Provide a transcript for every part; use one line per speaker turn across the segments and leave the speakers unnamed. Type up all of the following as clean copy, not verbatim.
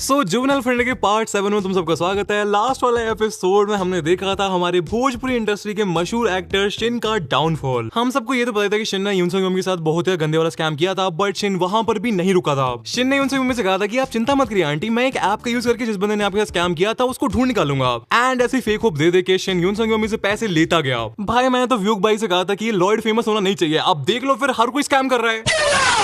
Juvenile friend के part 7 में तुम सबका स्वागत है। लास्ट वाले एपिसोड में हमने देखा था हमारे भोजपुरी इंडस्ट्री के मशहूर एक्टर शिन का डाउनफॉल। हम सबको ये तो पता था कि शिन ने यून सॉन्ग के साथ बहुत ही गंदे वाला स्कैम किया था, बट शिन वहां पर भी नहीं रुका था। शिन ने यून सॉन्ग से कहा था कि आप चिंता मत करिए आंटी, मैं एक ऐप का यूज करके जिस बंदे ने आपके साथ स्कैम किया था उसको ढूंढ निकालूंगा। एंड ऐसी फेक होप दे के शिन यून सॉन्ग से पैसे लेता गया। भाई मैंने तो व्यूक भाई से कहा था कि लॉयड फेमस होना नहीं चाहिए, अब देख लो फिर हर कोई स्कैम कर रहा है।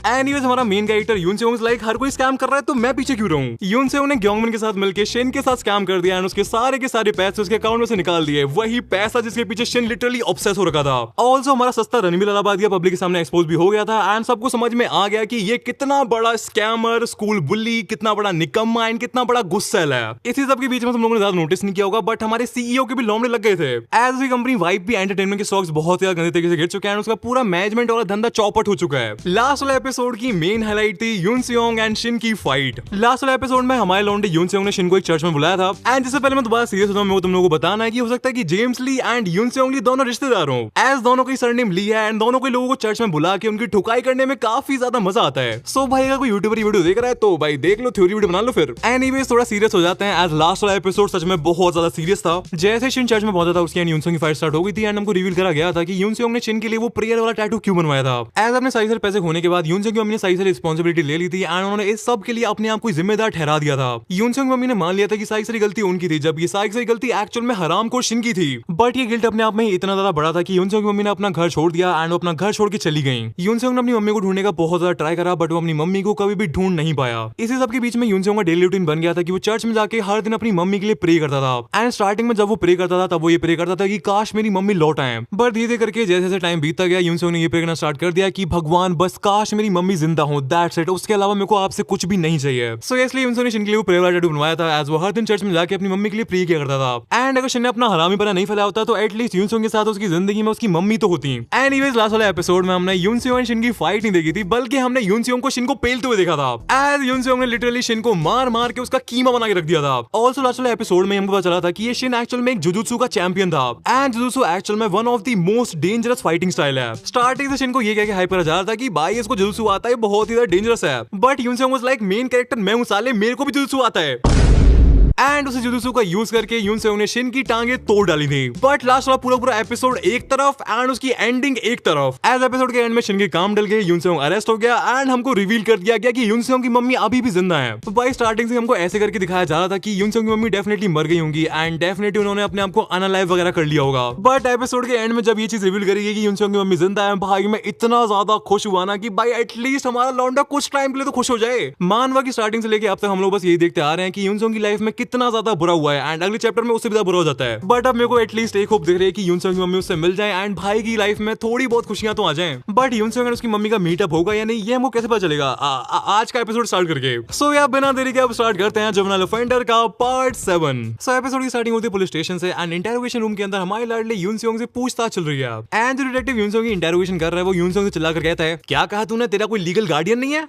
एनीवेज हमारा मेन कैरेक्टर यून सॉन्ग लाइक हर कोई स्कैम कर रहा है तो मैं पीछे क्यों रहूं। यून सॉन्ग ने ग्योंगमिन के साथ मिलकर शिन के साथ स्कैम कर दिया एंड उसके सारे पैसे उसके अकाउंट में से निकाल दिए, वही पैसा जिसके पीछे शिन लिटरली ऑब्सेस हो रखा था। ऑल्सो हमारा सस्ता रणवीर अलाहाबादिया पब्लिक के सामने एक्सपोज भी हो गया था एंड सबको समझ में आ गया कि ये कितना बड़ा स्कैमर, स्कूल बुल्ली, कितना बड़ा निकम्मा एंड कितना बड़ा गुस्सेल है। इसी सब के बीच में तुम लोगों ने ज्यादा नोटिस नहीं किया होगा, बट हमारे सीईओ के भी लोमड़े लग गए थे। एज वी कंपनी वाइब भी एंटरटेनमेंट के स्टॉक्स बहुत ही गंदे तरीके से गिर चुके हैं, उसका पूरा मैनेजमेंट वाला धंधा चौपट हो चुका है। लास्ट वाले एपिसोड की मेन हाईलाइट थी यून सियोंग एंड शिन की फाइट। लास्ट वाले एपिसोड में हमारे लौंडे यून सियोंग ने शिन को एक चर्च में बुलाया था एंड जिससे पहले मैं दोबारा सीरियस होता हूं, मैं तुम लोगों को बताना है कि हो सकता है कि जेम्स ली एंड यून सियोंग ली दोनों रिश्तेदार हों, एज दोनों का सरनेम ली है एंड दोनों के लोगों को चर्च में बुला के उनकी ठुकाई करने में काफी ज्यादा मजा आता है। सो भाई अगर कोई यूट्यूबर वीडियो देख रहा है तो भाई देख लो, थ्योरी वीडियो बना लो फिर। एनीवेज थोड़ा सीरियस हो जाते हैं एज लास्ट वाला एपिसोड सच में बहुत ज्यादा सीरियस था। जैसे शिन चर्च में पहुंचा था उसकी एंड यून सियोंग की फाइट स्टार्ट हो गई थी एंड हमको रिवील करा गया था कि यून सियोंग ने शिन के लिए वो प्रेयर वाला टैटू क्यों बनवाया था। एज अपने सही से पैसे खोने के बाद यून सियोंग की मम्मी ने सही से रिस्पांसिबिलिटी ले ली थी एंड उन्होंने इस सब के लिए अपने आप को जिम्मेदार ठहरा दिया था। यून सियोंग की मम्मी ने मान लिया था कि सारी सारी गलती उनकी थी, जब ये सारी गलती एक्चुअल में हरामखोर शिन की थी। बट ये गिल्ट अपने आप में इतना ज्यादा बड़ा था कि यून सियोंग की मम्मी ने अपना घर छोड़ दिया एंड वो अपना घर छोड़ के चली गई। यून सियोंग ने अपनी मम्मी को ढूंढने का बहुत ज्यादा ट्राई करा, बट वो अपनी मम्मी को कभी भी ढूंढ नहीं पाया। इसी सब के बीच में यून सियोंग का डेली रूटीन बन गया था कि वो चर्च में जाके हर दिन अपनी मम्मी के लिए प्रे करता था। एंड स्टार्टिंग में जब वो प्रे करता था तब वो ये प्रे करता था कि काश मेरी मम्मी लौट आए, बट धीरे करके जैसे जैसे टाइम बीतता गया यून सियोंग ने ये प्रे करना स्टार्ट कर दिया कि भगवान बस काश मेरी मम्मी जिंदा हो, दैट्स इट, उसके अलावा मेरे को आपसे कुछ भी नहीं चाहिए। सो इसलिए यून सियोंग ने शिन के लिए प्रे वाला टैटू बनवाया था एज वो हर दिन चर्च में जाके अपनी मम्मी के लिए प्रे किया करता था। एंड अगर शिन ने अपना हरामीपना नहीं फैलाया होता तो एटलीस्ट यून सियोंग के साथ उसकी जिंदगी में उसकी मम्मी तो होती। एनीवेज लास्ट वाले एपिसोड में हमने यून सियोंग एंड शिन की फाइट नहीं देखी थी, बल्कि हमने यून सियोंग को शिन को पेलते हुए देखा था। एज यून सियोंग ने लिटरली शिन को मार मार के उसका कीमा बना के रख दिया था। ऑल्सो लास्ट वाले एपिसोड में हमको पता चला था कि ये शिन एक्चुअल में एक जुजुत्सु का चैंपियन था एंड जुजुत्सु एक्चुअल में one of the most dangerous fighting style है। स्टार्टिंग से शिन को ये कह के हाइप करा जा रहा था कि भाई इसको जुजुत्सु आता है, बहुत ही ज्यादा डेंजरस है, but Yoon Seong was like main character मैं हूं साले, मेरे को भी जुजुत्सु आता है। एंड उसे जुजुत्सु का यूज करके यून सियोंग ने शिन की टांगे तोड़ डाली थी। बट लास्ट वाला पूरा एपिसोड एक तरफ एंड उसकी एंडिंग एक तरफ। एज एपिसोड के एंड में शिन के काम डल गए, यून सियोंग अरेस्ट हो गया एंड हमको रिवील कर दिया गया कि यून सियोंग की मम्मी अभी भी जिंदा है। तो भाई स्टार्टिंग से हमको ऐसे करके दिखाया जा रहा था कि यून सियोंग की मम्मी डेफिनेटली मर गई होंगी एंड डेफिनेटली उन्होंने अपने आप को अनअलाइव वगैरह कर लिया होगा। बट एपिसोड के एंड में जब ये चीज रिवील करी गई कि यून सियोंग की मम्मी जिंदा है, भाई मैं इतना ज्यादा खुश हुआ ना कि भाई एटलीस्ट हमारा लौंडा कुछ टाइम के लिए तो खुश हो जाए। मानवा की स्टार्टिंग से लेके अब तक हम लोग बस यही देखते आ रहे हैं कि यून सियोंग की लाइफ में कितना ज्यादा बुरा हुआ एंड अगले चैप्टर में उससे भी ज्यादा बुरा हो जाता है। बट अब मेरे को एटलीस्ट एक होप दिख रही है कि यून सियोंग की मम्मी उससे मिल जाए एंड भाई की लाइफ में थोड़ी बहुत खुशियां तो आ जाएं। बट यून सियोंग और उसकी मम्मी का मीटअप होगा या नहीं, ये हमको कैसे पता चलेगा आज का एपिसोड स्टार्ट करके। सो यार बिना देरी के अब स्टार्ट करते हैं जुवेनाइल ऑफेंडर का पार्ट 7। सो एपिसोड की स्टार्टिंग होती है पुलिस स्टेशन से एंड इंटरोगेशन रूम के अंदर हमारे लाडले यून सियोंग से पूछताछ चल रही है एंड जो डिटेक्टिव यून सियोंग की इंटरोगेशन कर रहा है वो यून सियोंग से चिल्लाकर कहता है, क्या कहा तूने, तेरा कोई लीगल गार्डियन नहीं है?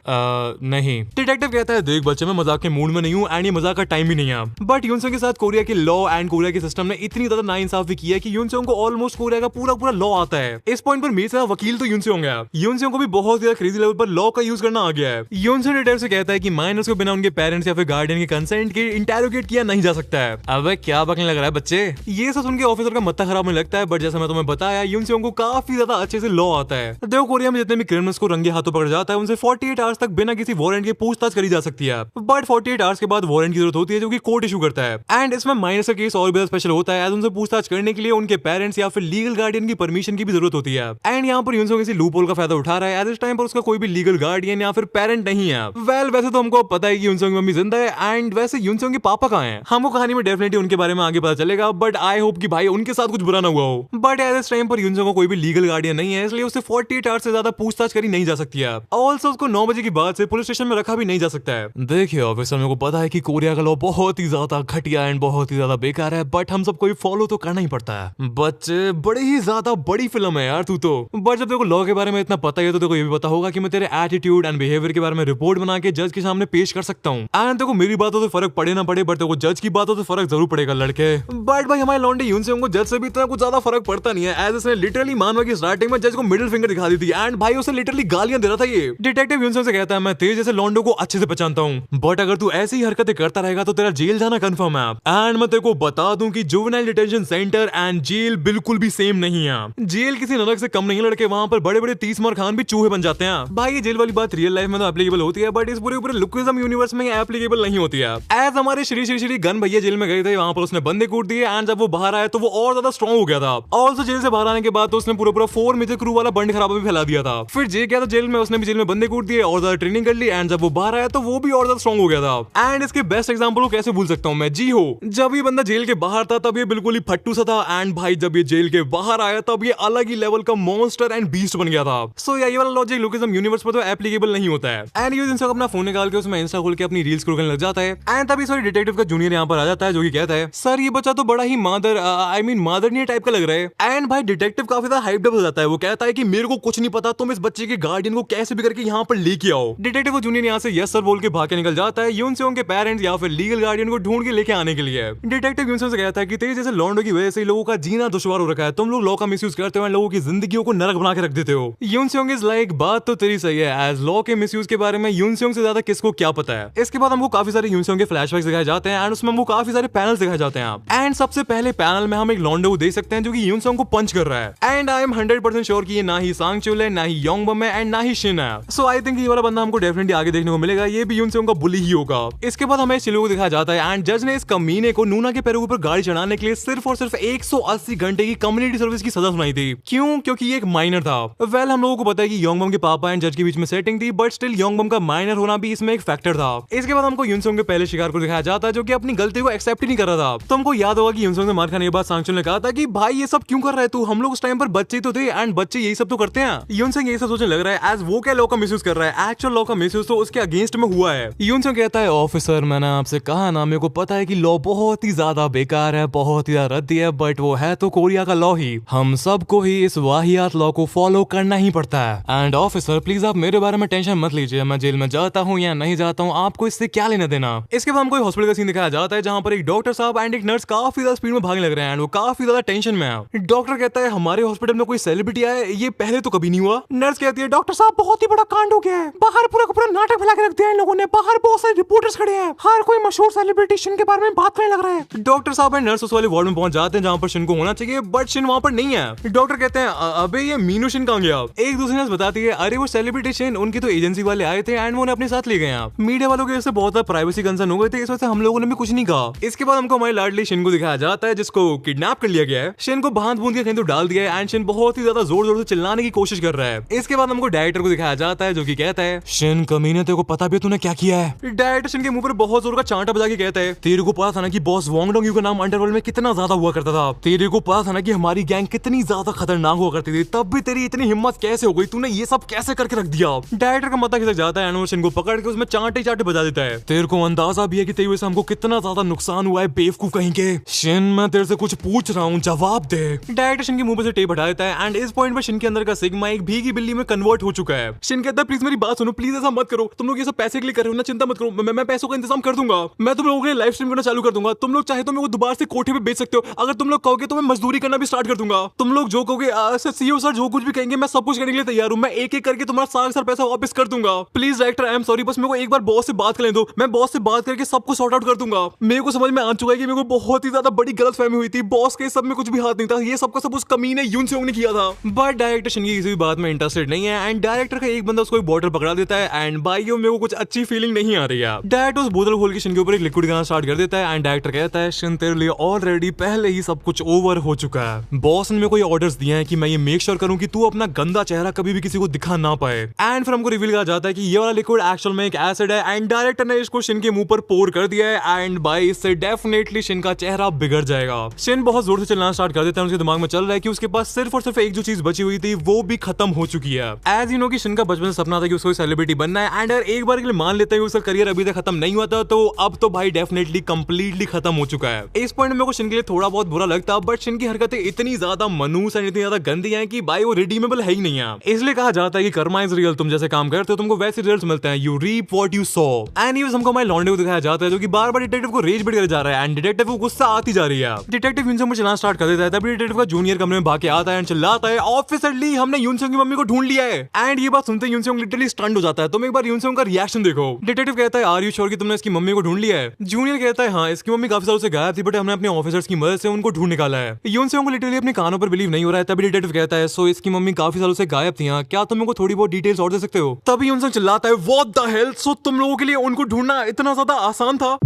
नहीं। डिटेक्टिव कहता है, देख बच्चे मैं मजाक के मूड में नहीं हूँ एंड ये मजाक का टाइम भी नहीं है। बट यून सियोंग के साथ कोरिया के लॉ एंड कोरिया के सिस्टम ने इतनी ज्यादा नाइंसाफी की है कि यून सियोंग को ऑलमोस्ट कोरिया का पूरा लॉ आता है। इस पॉइंट पर मेरे साथ वकील तो यून सियोंग है। यून सियोंग को भी बहुत ज्यादा क्रेजी लेवल पर लॉ का यूज करना आ गया है। यून सियोंग डिटेक्टिव से कहता है कि माइनर्स को बिना उनके पेरेंट्स या फिर गार्डियन के कंसेंट के इंटेरोगेट किया नहीं जा सकता है। अब क्या बकने लग रहा है बच्चे, ये सब सुन के ऑफिसर का मत्था खराब होने लगता है। बट जैसा मैं तुम्हें बताया यून सियोंग को काफी ज्यादा अच्छे से लॉ आता है। देखो कोरिया में जितने भी क्रिमिनल्स को रंगे हाथों पकड़ जाता है उनसे 48 आवर्स तक बिना किसी वारंट के पूछताछ करी जा सकती है। बट 48 आवर्स के बाद वारंट की जरूरत होती है जो कि कोर्ट इशू करता है। एंड इसमें माइनर्स का केस और भी स्पेशल होता है, उनसे पूछताछ करने के लिए उनके पेरेंट्स या फिर लीगल गार्डियन की परमिशन की भी जरूरत होती है। एंड यहाँ पर यून सियोंग इसी लूपहोल का फायदा उठा रहा है। एट इस टाइम पर उसका कोई भी लीगल गार्डियन या फिर पेरेंट नहीं है। वेल वैसे तो हमको पता है कि यून सियोंग की मम्मी जिंदा है एंड वैसे यून सियोंग के पापा कहाँ हैं, हमको कहानी में डेफिनेटली उनके बारे में आगे पता चलेगा। बट आई होप कि भाई उनके साथ कुछ बुरा ना हुआ हो। बट एट इस टाइम पर यून सियोंग को कोई भी लीगल गार्डियन नहीं है, इसलिए उसे 48 आवर्स से ज्यादा पूछताछ करी नहीं जा सकती है। ऑल्सो उसको 9 बजे के बाद से पुलिस स्टेशन में रखा भी नहीं जा सकता है। देखिए ऑफिसर, मेरे को पता है कि कोरिया का लॉ बहुत बहुत ही ज्यादा घटिया एंड बहुत ही ज्यादा बेकार है, बट हम सबको फॉलो तो करना ही पड़ता है। बच्चे बड़ी ही ज्यादा बड़ी फिल्म है यार तू तो। बट जब तेरे को लॉ के बारे में इतना पता है तो तेरे को ये भी पता होगा कि मैं तेरे एटीट्यूड एंड बिहेवियर के बारे में रिपोर्ट बना के जज के सामने पेश कर सकता हूँ। एंड तेरे को मेरी बातों से फर्क पड़े ना पड़े, बट तेरे को जज की बातों से फर्क जरूर पड़ेगा लड़के। बट भाई हमारे लॉन्डे यून से जज से भी इतना कुछ ज्यादा फर्क पड़ता नहीं है, एज इसने लिटरली मानवा की स्टार्टिंग में जज को मिडिल फिंगर दिखा दी थी एंड भाई उसे लिटरली गालियां दे रहा था। ये डिटेक्टिव यून से कहता है मैं तेरे जैसे लॉन्डो को अच्छे से पहचानता हूँ, बट अगर तू ऐसी हरकतें करता रहेगा तो तेरा जेल जाना कंफर्म है। एंड मैं तेरे को बता दूं कि juvenile detention centre and jail बिल्कुल भी सेम नहीं है। जेल किसी नरक से कम नहीं है लड़के, वहां पर बड़े बड़े 30 मार खान भी चूहे बन जाते हैं। भाई ये जेल वाली बात रियल लाइफ में तो एप्लीकेबल होती है, बट इस पूरे लुकिज्म यूनिवर्स में एप्लीकेबल नहीं होती है। एज हमारे श्री गन भैया जेल में गए थे, वहां पर उसने बंदे कूट दिए एंड जब वो बाहर आया तो वो और ज्यादा स्ट्रॉन्ग हो गया था। ऑल्सो जेल से बाहर आने के बाद तो उसने पूरा 4 मेजर क्रू वाला बंड खराबा भी फैला दिया था। फिर जे गया था जेल में, उसने भी जेल में बंदे कूट दिए और ज्यादा ट्रेनिंग कर ली एंड जब वो बाहर आया तो वो भी और ज्यादा स्ट्रॉन्ग हो गया था। एंड इसके बेस्ट एग्जांपल को कैसे भूल सकता हूं मैं, जी हो, जब ये बंदा जेल के बाहर था तब ये बिल्कुल ही फट्टू सा था एंड भाई जब ये जेल के बाहर आया तब ये अलग ही लेवल का मॉन्स्टर एंड बीस्ट बन गया था। सो ये वाला लॉजिक लुकिज्म यूनिवर्स पर तो एप्लीकेबल नहीं होता है। एंड यूज इंस्टा अपना फोन निकाल के उसमें इंस्टा खोल के अपनी रील्स करने लग जाता है एंड तभी सॉरी डिटेक्टिव का जूनियर यहाँ पर आ जाता है जो कि कहता है सर ये बच्चा तो बड़ा ही मादरनीय टाइप का लग रहा है। एंड भाई डिटेक्टिव काफी ज्यादा हाइप्ड अप हो जाता है, वो कहता है कि मेरे को कुछ नहीं पता, तुम इस बच्चे के गार्डियन को कैसे भी करके यहाँ पर लेके आओ। डिटेक्टिव को जूनियर यहाँ से यस सर बोल के भाग के निकल जाता है यून से के पेरेंट्स या फिर लीगल गार्डियन को ढूंढ के लेके आने के लिए। डिटेक्टिव यून से कहता है कि तेरे जैसे लॉन्डो की वजह से लोगों का जीना दुश्वार हो रखा है, तुम लोग लॉ का मिसयूज करते हो, लोगों की जिंदगियों को नरक बना के रख देते हो। यून सेओंग इज लाइक बात तो तेरी सही है, एज लॉ के मिसयूज के बारे में यून सेओंग से ज्यादा किसको क्या पता है। इसके बाद हमको काफी सारे यून सेओंग के फ्लैशबैक्स दिखाए जाते हैं एंड उसमें हमको काफी सारे पैनल्स दिखाए जाते हैं। एंड सबसे पहले पैनल में हम एक लॉन्डो को देख सकते हैं जो कि यून सेओंग को पंच कर रहा है एंड आई एम 100% श्योर कि ये ना ही सांग चुल है, ना ही योंग बम है एंड ना ही शिन है। सो आई थिंक ये वाला बंदा हमको डेफिनेटली आगे देखने को मिलेगा, ये भी यून सेओंग का बुली ही होगा। इसके बाद हमें चिलो को दिखाया जाता है एंड जज ने इस कमीने को नूना के पैरों पर गाड़ी चढ़ाने के लिए सिर्फ और सिर्फ 180 घंटे की कम्युनिटी सर्विस की सजा सुनाई थी। क्यों? क्योंकि ये एक माइनर था। वेल हम लोगों को पता है कि योंग बम के पापा एंड जज के बीच में सेटिंग थी, बट स्टिल योंग बम का माइनर होना भी इसमें एक फैक्टर था। इसके बाद हमको यून सेओंग के पहले शिकार को दिखाया जाता है जो कि अपनी गलती को एक्सेप्ट ही नहीं कर रहा था। तो हमको याद होगा कि यून सेओंग ने मार खाने के बाद सांगचुल ने कहा था कि भाई ये सब क्यों कर रहा है तू, हम लोग उस टाइम पर बच्चे तो थे एंड बच्चे यही सब तो करते हैं। यून सेओंग यही सब सोचने लग रहा है एज वो क्या लॉ का मिसयूज कर रहा है, एक्चुअल लॉ का मिसयूज तो उसके अगेंस्ट में हुआ है। यून सेओंग कहता है ऑफिसर मैंने आपसे कहा ना, मेरे को पता है कि लॉ बहुत ही ज्यादा बेकार है, बहुत ही ज्यादा रद्दी है, बट वो है तो कोरिया का लॉ ही, हम सबको ही इस वाहियात लॉ को फॉलो करना ही पड़ता है। एंड ऑफिसर प्लीज आप मेरे बारे में टेंशन मत लीजिए, मैं जेल में जाता हूँ या नहीं जाता हूँ आपको इससे क्या लेना देना। इसके बाद हमको हॉस्पिटल का सीन दिखाया जाता है जहाँ पर एक डॉक्टर साहब एंड एक नर्स काफी ज्यादा स्पीड में भागने लग रहे हैं एंड वो काफी ज्यादा टेंशन में है। डॉक्टर कहता है हमारे हॉस्पिटल में कोई सेलिब्रिटी आया है, ये पहले तो कभी नहीं हुआ। नर्स कहती है डॉक्टर साहब बहुत ही बड़ा कांड हो गया है, बाहर पूरा का पूरा नाटक फैला के रख दिया है इन लोगों ने, बाहर बहुत सारे रिपोर्टर्स खड़े हैं, हर कोई मशहूर सेलिब्रिटी शिन के बारे में बात करने लग रहा है। डॉक्टर साहब एंड नर्स उस वाले वार्ड में पहुंच जाते हैं जहाँ पर शिन को होना चाहिए, बट शिन वहाँ पर नहीं है। डॉक्टर कहते हैं अबे ये मीनू शिन कहाँ गया। एक दूसरे नर्स बताती है अरे वो सेलिब्रिटी शिन उनकी तो एजेंसी वाले आए थे एंड वो उन्हें अपने साथ ले गए। मीडिया वालों की वजह से बहुत प्राइवेसी कंसर्न हो गए थे, इस वजह से हम लोगों ने भी कुछ नहीं कहा। इसके बाद हमको हमारी लाडली शिन को दिखाया जाता है जिसको किडनैप कर लिया गया है। शिन को बांध बूंद के कहीं तो डाल दिया है एंड शिन बहुत ही ज्यादा जोर जोर से चिल्लाने की कोशिश कर रहा है। इसके बाद हमको डायरेक्टर को दिखाया जाता है जो कि कहता है शिन कमीने तेरे को पता भी तूने क्या किया है। डायरेक्टर शिन के मुंह पर बहुत जोर का चांटा बजा के कहता है तेरे को पता था ना कि बॉस वोंग डोंग यू का नाम अंडरवर्ल्ड में कितना ज्यादा हुआ करता था, तेरे को पता था ना कि हमारी गैंग कितनी ज्यादा खतरनाक हुआ करती थी, तब भी तेरी इतनी हिम्मत कैसे हो गई, तूने ये सब कैसे करके रख दिया। डायरेक्टर का मता खिसक जाता है, शिन को पकड़ के उसमें चांटे चांटे बजा देता है। तेरे को अंदाजा भी है कि तेरी वजह से हमको कितना ज्यादा नुकसान हुआ है बेवकूफ कहीं के। शिन मैं तेरे से कुछ पूछ रहा हूँ जवाब दे। डायरेक्टर शिन के मुंह से टेप हटा देता है एंड इस पॉइंट पर शिन के अंदर का सिग्मा एक भीगी बिल्ली में कन्वर्ट हो चुका है। शिन कहता है प्लीज मेरी बात सुनो, प्लीज ऐसा मत करो, तुम लोग ये सब पैसे के लिए कर रहे हो ना, चिंता मत करो, मैं पैसों का इंतजाम कर दूंगा, मैं तुम लोगों के लिए लाइव स्ट्रीम करना चालू कर दूंगा, तुम लोग चाहे तो मेरे को दोबारा से कोठे पे बेच सकते हो, अगर तुम लोग कहोगे तो मैं मजदूरी करना भी स्टार्ट कर दूंगा, तुम लोग जो कहोगे सीईओ सर जो कुछ भी कहेंगे मैं सब कुछ करने के लिए तैयार हूँ, मैं एक एक करके तुम्हारा सारा सारा पैसा वापस कर दूंगा। Please director I am sorry, बस मेरे को एक बार बॉस से बात कर लेने दो, मैं बॉस से बात करके सब कुछ सॉर्ट आउट कर दूंगा। मेरे को समझ में आ चुका है कि मेरे को बहुत ही ज्यादा बड़ी गलतफहमी हुई थी, बॉस के सब में कुछ भी हाथ नहीं था, ये सब का सब उस कमीने यून सेओंग ने किया था। बट डायरेक्टर शिन की किसी भी बात में इंटरेस्टेड नहीं है एंड डायरेक्टर का एक बंदा उसको एक बॉटल पकड़ा देता है एंड भाइयों मेरे को कुछ अच्छी फीलिंग नहीं आ रही है। डायरेक्टर उस बोतल खोल के शिन के ऊपर एक लिक्विड गिराना स्टार्ट कर देता है एंड डायरेक्टर कहता है शिन तेरे लिए ऑलरेडी पहले ही सब कुछ ओवर हो चुका है, बॉस ने मेरे को ये ऑर्डर्स दिए हैं कि मैं ये मेक श्योर करूं कि तू अपना गंदा चेहरा कभी भी किसी को दिखा ना पाए। एंड फिर हमको रिवील किया जाता है कि ये वाला लिक्विड एक्चुअल में एक एसिड है एंड डायरेक्टर ने इसको शिन के मुंह पर पोर कर दिया है एंड भाई इससे डेफिनेटली शिन का चेहरा बिगड़ जाएगा। शिन बहुत जोर से चिल्लाना स्टार्ट कर देता है, उसके दिमाग में चल रहा है कि उसके पास सिर्फ और सिर्फ एक जो चीज बची हुई थी वो भी खत्म हो चुकी है। एज यू नो कि शिन का बचपन से सपना था कि उसको सेलिब्रिटी बनना है एंड अगर एक बार के लिए मान लेता है कि उसका करियर अभी तक खत्म नहीं हुआ था तो अब तो भाई भाई डेफिनेटली कंप्लीटली खत्म हो चुका है। इस पॉइंट में मेरे को शिन के लिए थोड़ा बहुत बुरा लगता, बट शिन की हरकतें इतनी ज्यादा मनूस एंड इतनी ज्यादा गंदी हैं कि भाई वो रिडीमेबल है ही नहीं है। इसलिए कहा जाता है कि कर्मा इज रियल, तुम जैसे काम करते हो तुमको वैसे रिजल्ट्स मिलते हैं, you reap what you sow. And ये हमको हमारे लॉन्डे को दिखाया जाता है जो कि बार बार डिटेक्टिव को रेज बिट कर जा रहा है एंड डिटेक्टिव को गुस्सा आती जा रही है। डिटेक्टिव यूनसोंग को चलाना स्टार्ट कर देता है, तभी डिटेक्टिव का जूनियर कमरे में भाग के आता है एंड चिल्लाता है, ऑफिसरली हमने यूनसोंग की मम्मी को ढूंढ लिया है। एंड ये बात सुनते ही यूनसोंग लिटरली स्टंट हो जाता है। तुम एक बार यूनसोंग का रिएक्शन देखो। डिटेक्टिव कहता है, आर यू श्योर कि तुमने इसकी मम्मी को ढूंढ लिया है? जूनियर कहता है, हाँ इसकी मम्मी काफी सालों से गायब थी, बट हमने अपने ऑफिसर्स की मदद से उनको ढूंढ निकाला है। यूनसोंग को लिटरली अपने कानों पर बिलीव नहीं हो रहा है। तभी डिटेक्टिव कहता है, सो इसकी मम्मी काफी सालों से गायब थी, क्या तुम को थोड़ी बहुत डिटेल्स और दे सकते हो? तभी यूनसोंग चिल्लाता है, व्हाट द हेल, सो तुम लोगों के लिए उनको ढूंढना इतना ज्यादा आसान था?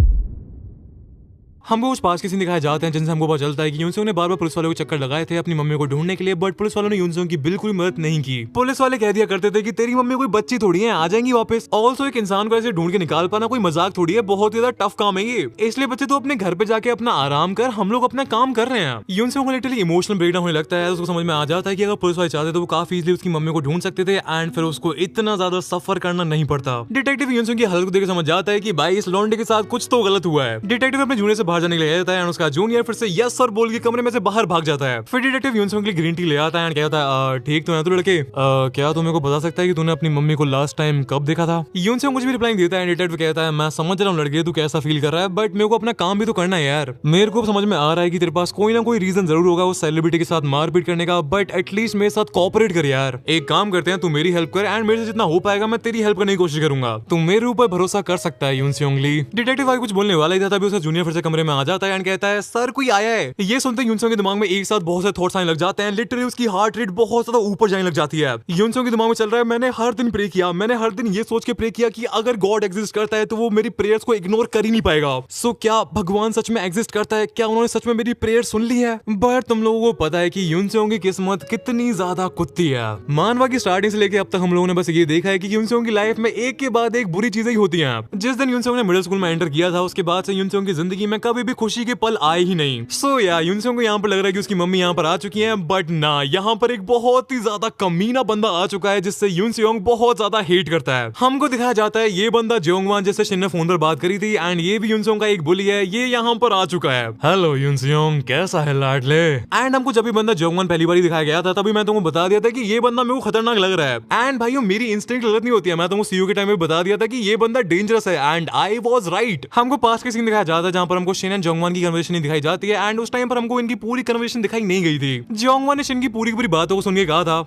हमको कुछ पास के सीन दिखाए जाते हैं जिनसे हमको पता चलता है कि यूनसोंग ने बार बार पुलिस वालों को चक्कर लगाए थे अपनी मम्मी को ढूंढने के लिए, बट पुलिस वालों ने यूनसोंग की बिल्कुल मदद नहीं की। पुलिस वाले कह दिया करते थे कि तेरी मम्मी कोई बच्ची थोड़ी है, आ जाएंगी वापस। ऑल्सो एक इंसान को ऐसे ढूंढ के निकाल पाना कोई मजाक थोड़ी है, बहुत ज्यादा टफ काम है ये। इसलिए बच्चे तो अपने घर पे जाके अपना आराम कर, हम लोग अपना काम कर रहे हैं। यूनसोंग को लिटरली इमोशनल ब्रेकडाउन होने लगता है। उसको समझ में आ जाता है कि अगर पुलिस वाले चाहते तो वो काफी इजीली उसकी मम्मी को ढूंढ सकते थे एंड फिर उसको इतना ज्यादा सफर करना नहीं पड़ता। डिटेक्टिव यूनसोंग की हालत को देख समझ जाता है कि भाई इस लॉन्डे के साथ कुछ तो गलत हुआ है। डिटेक्टिव अपने जूनियर से बाहर जाने के लिए कहता है, उसका जूनियर फिर से यस सर बोल के कमरे में से बाहर भाग जाता है। फिर डिटेक्टिव यूनसोंग के लिए ग्रीन टी ले आता है एंड कहता है, ठीक तो है तू लड़के, क्या तू मेरे को बता सकता है कि तूने अपनी मम्मी को लास्ट टाइम कब देखा था? यूनसोंग कुछ भी रिप्लाई नहीं देता है। डिटेक्टिव कहता है, मैं समझ रहा हूँ लड़के तू कैसा फील कर रहा है, बट मेरे को अपना काम भी तो करना है यार। मेरे को समझ में आ रहा है कि तेरे पास कोई ना कोई रीजन जरूर होगा उस सेलिब्रिटी के साथ मारपीट करने का, बट एटलीस्ट मेरे साथ कोऑपरेट कर यार। एक काम करते हैं, तू मेरी हेल्प कर एंड मेरे से जितना हो पाएगा मैं तेरी हेल्प करने की कोशिश करूंगा। तू मेरे ऊपर भरोसा कर सकता है यूनसोंग ली। डिटेक्टिव भाई कुछ बोलने वाला ही था तभी उसका जूनियर फिर से कमरे में आ जाता है एंड कहता है, सर कोई आया है। ये सुनते यूनसोंग के दिमाग में एक साथ बहुत से थॉट्स आने लग जाते हैं। लिटरली उसकी हार्ट रेट बहुत ज्यादा ऊपर जाने लग जाती है। यूनसोंग के दिमाग में चल रहा है, मैंने हर दिन प्रे किया, मैंने हर दिन ये सोच के प्रे किया कि अगर गॉड एग्जिस्ट करता है तो वो मेरी प्रेयर्स को इग्नोर कर ही नहीं पाएगा। सो क्या भगवान सच में एग्जिस्ट करता है? क्या उन्होंने सच में मेरी प्रेयर सुन ली है? बट तुम लोगों को पता है कि यूनसोंग की किस्मत कितनी ज्यादा कुत्ती है। मानवा की स्टार्टिंग से लेके अब तक हम लोगों ने बस ये देखा है कि यूनसोंग की लाइफ में एक के बाद एक बुरी चीजें ही होती हैं। जिस दिन यूनसोंग ने मिडिल स्कूल में एंटर किया था उसके बाद से यूनसोंग की जिंदगी में कभी भी खुशी के पल आए ही नहीं। सो या यूनसोंग को यहाँ पर लग रहा है कि उसकी मम्मी यहाँ पर आ चुकी है, बट ना, यहाँ पर एक बहुत ही ज्यादा कमीना बंदा आ चुका है जिससे यूनसोंग बहुत ज्यादा हेट करता है। हमको दिखाया जाता है ये बंदा जोंगवान जिससे शिन ने फोन पर बात करी थी एंड ये भी यूनसोंग का एक बुली है, ये यहाँ पर आ चुका है। हेलो यूनसोंग, कैसा है लाडले? एंड हमको जब भी बंदा जोंगवान पहली बार दिखाया गया था तभी मैं तुमको बता दिया था कि ये बंदा मेरे को खतरनाक लग रहा है। एंड भाइयों मेरी इंस्टिंक्ट गलत नहीं होती है, मैं तुमको सीयू के टाइम में बता दिया था कि ये बंदा डेंजरस है एंड आई वाज राइट। हमको पास के सीन दिखाया जाता है जहां पर हमको शिन एंड जोंगवान की कन्वर्सेशन दिखाई जाती है एंड उस टाइम पर हमको इनकी पूरी कन्वर्सेशन दिखाई नहीं गई थी। जोंगवान ने शिन की पूरी बातों को सुन के कहा था,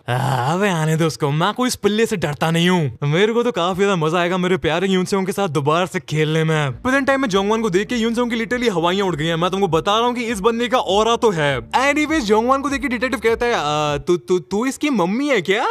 अबे आने दो उसको, मैं कोई इस पिल्ले से डरता नहीं हूँ। मेरे को तो काफी ज्यादा मजा आएगा मेरे प्यारे यूनसोंग के साथ दोबारा से खेलने में। प्रेजेंट टाइम में जोंगवान को देख के यूनसोंग की लिटरली हवाइयां उड़ गई हैं। मैं तुमको बता रहा हूँ कि इस बंदे का ऑरा तो है। एनीवेज जोंगवान को देख के डिटेक्टिव कहता है, तू इसकी मम्मी है क्या?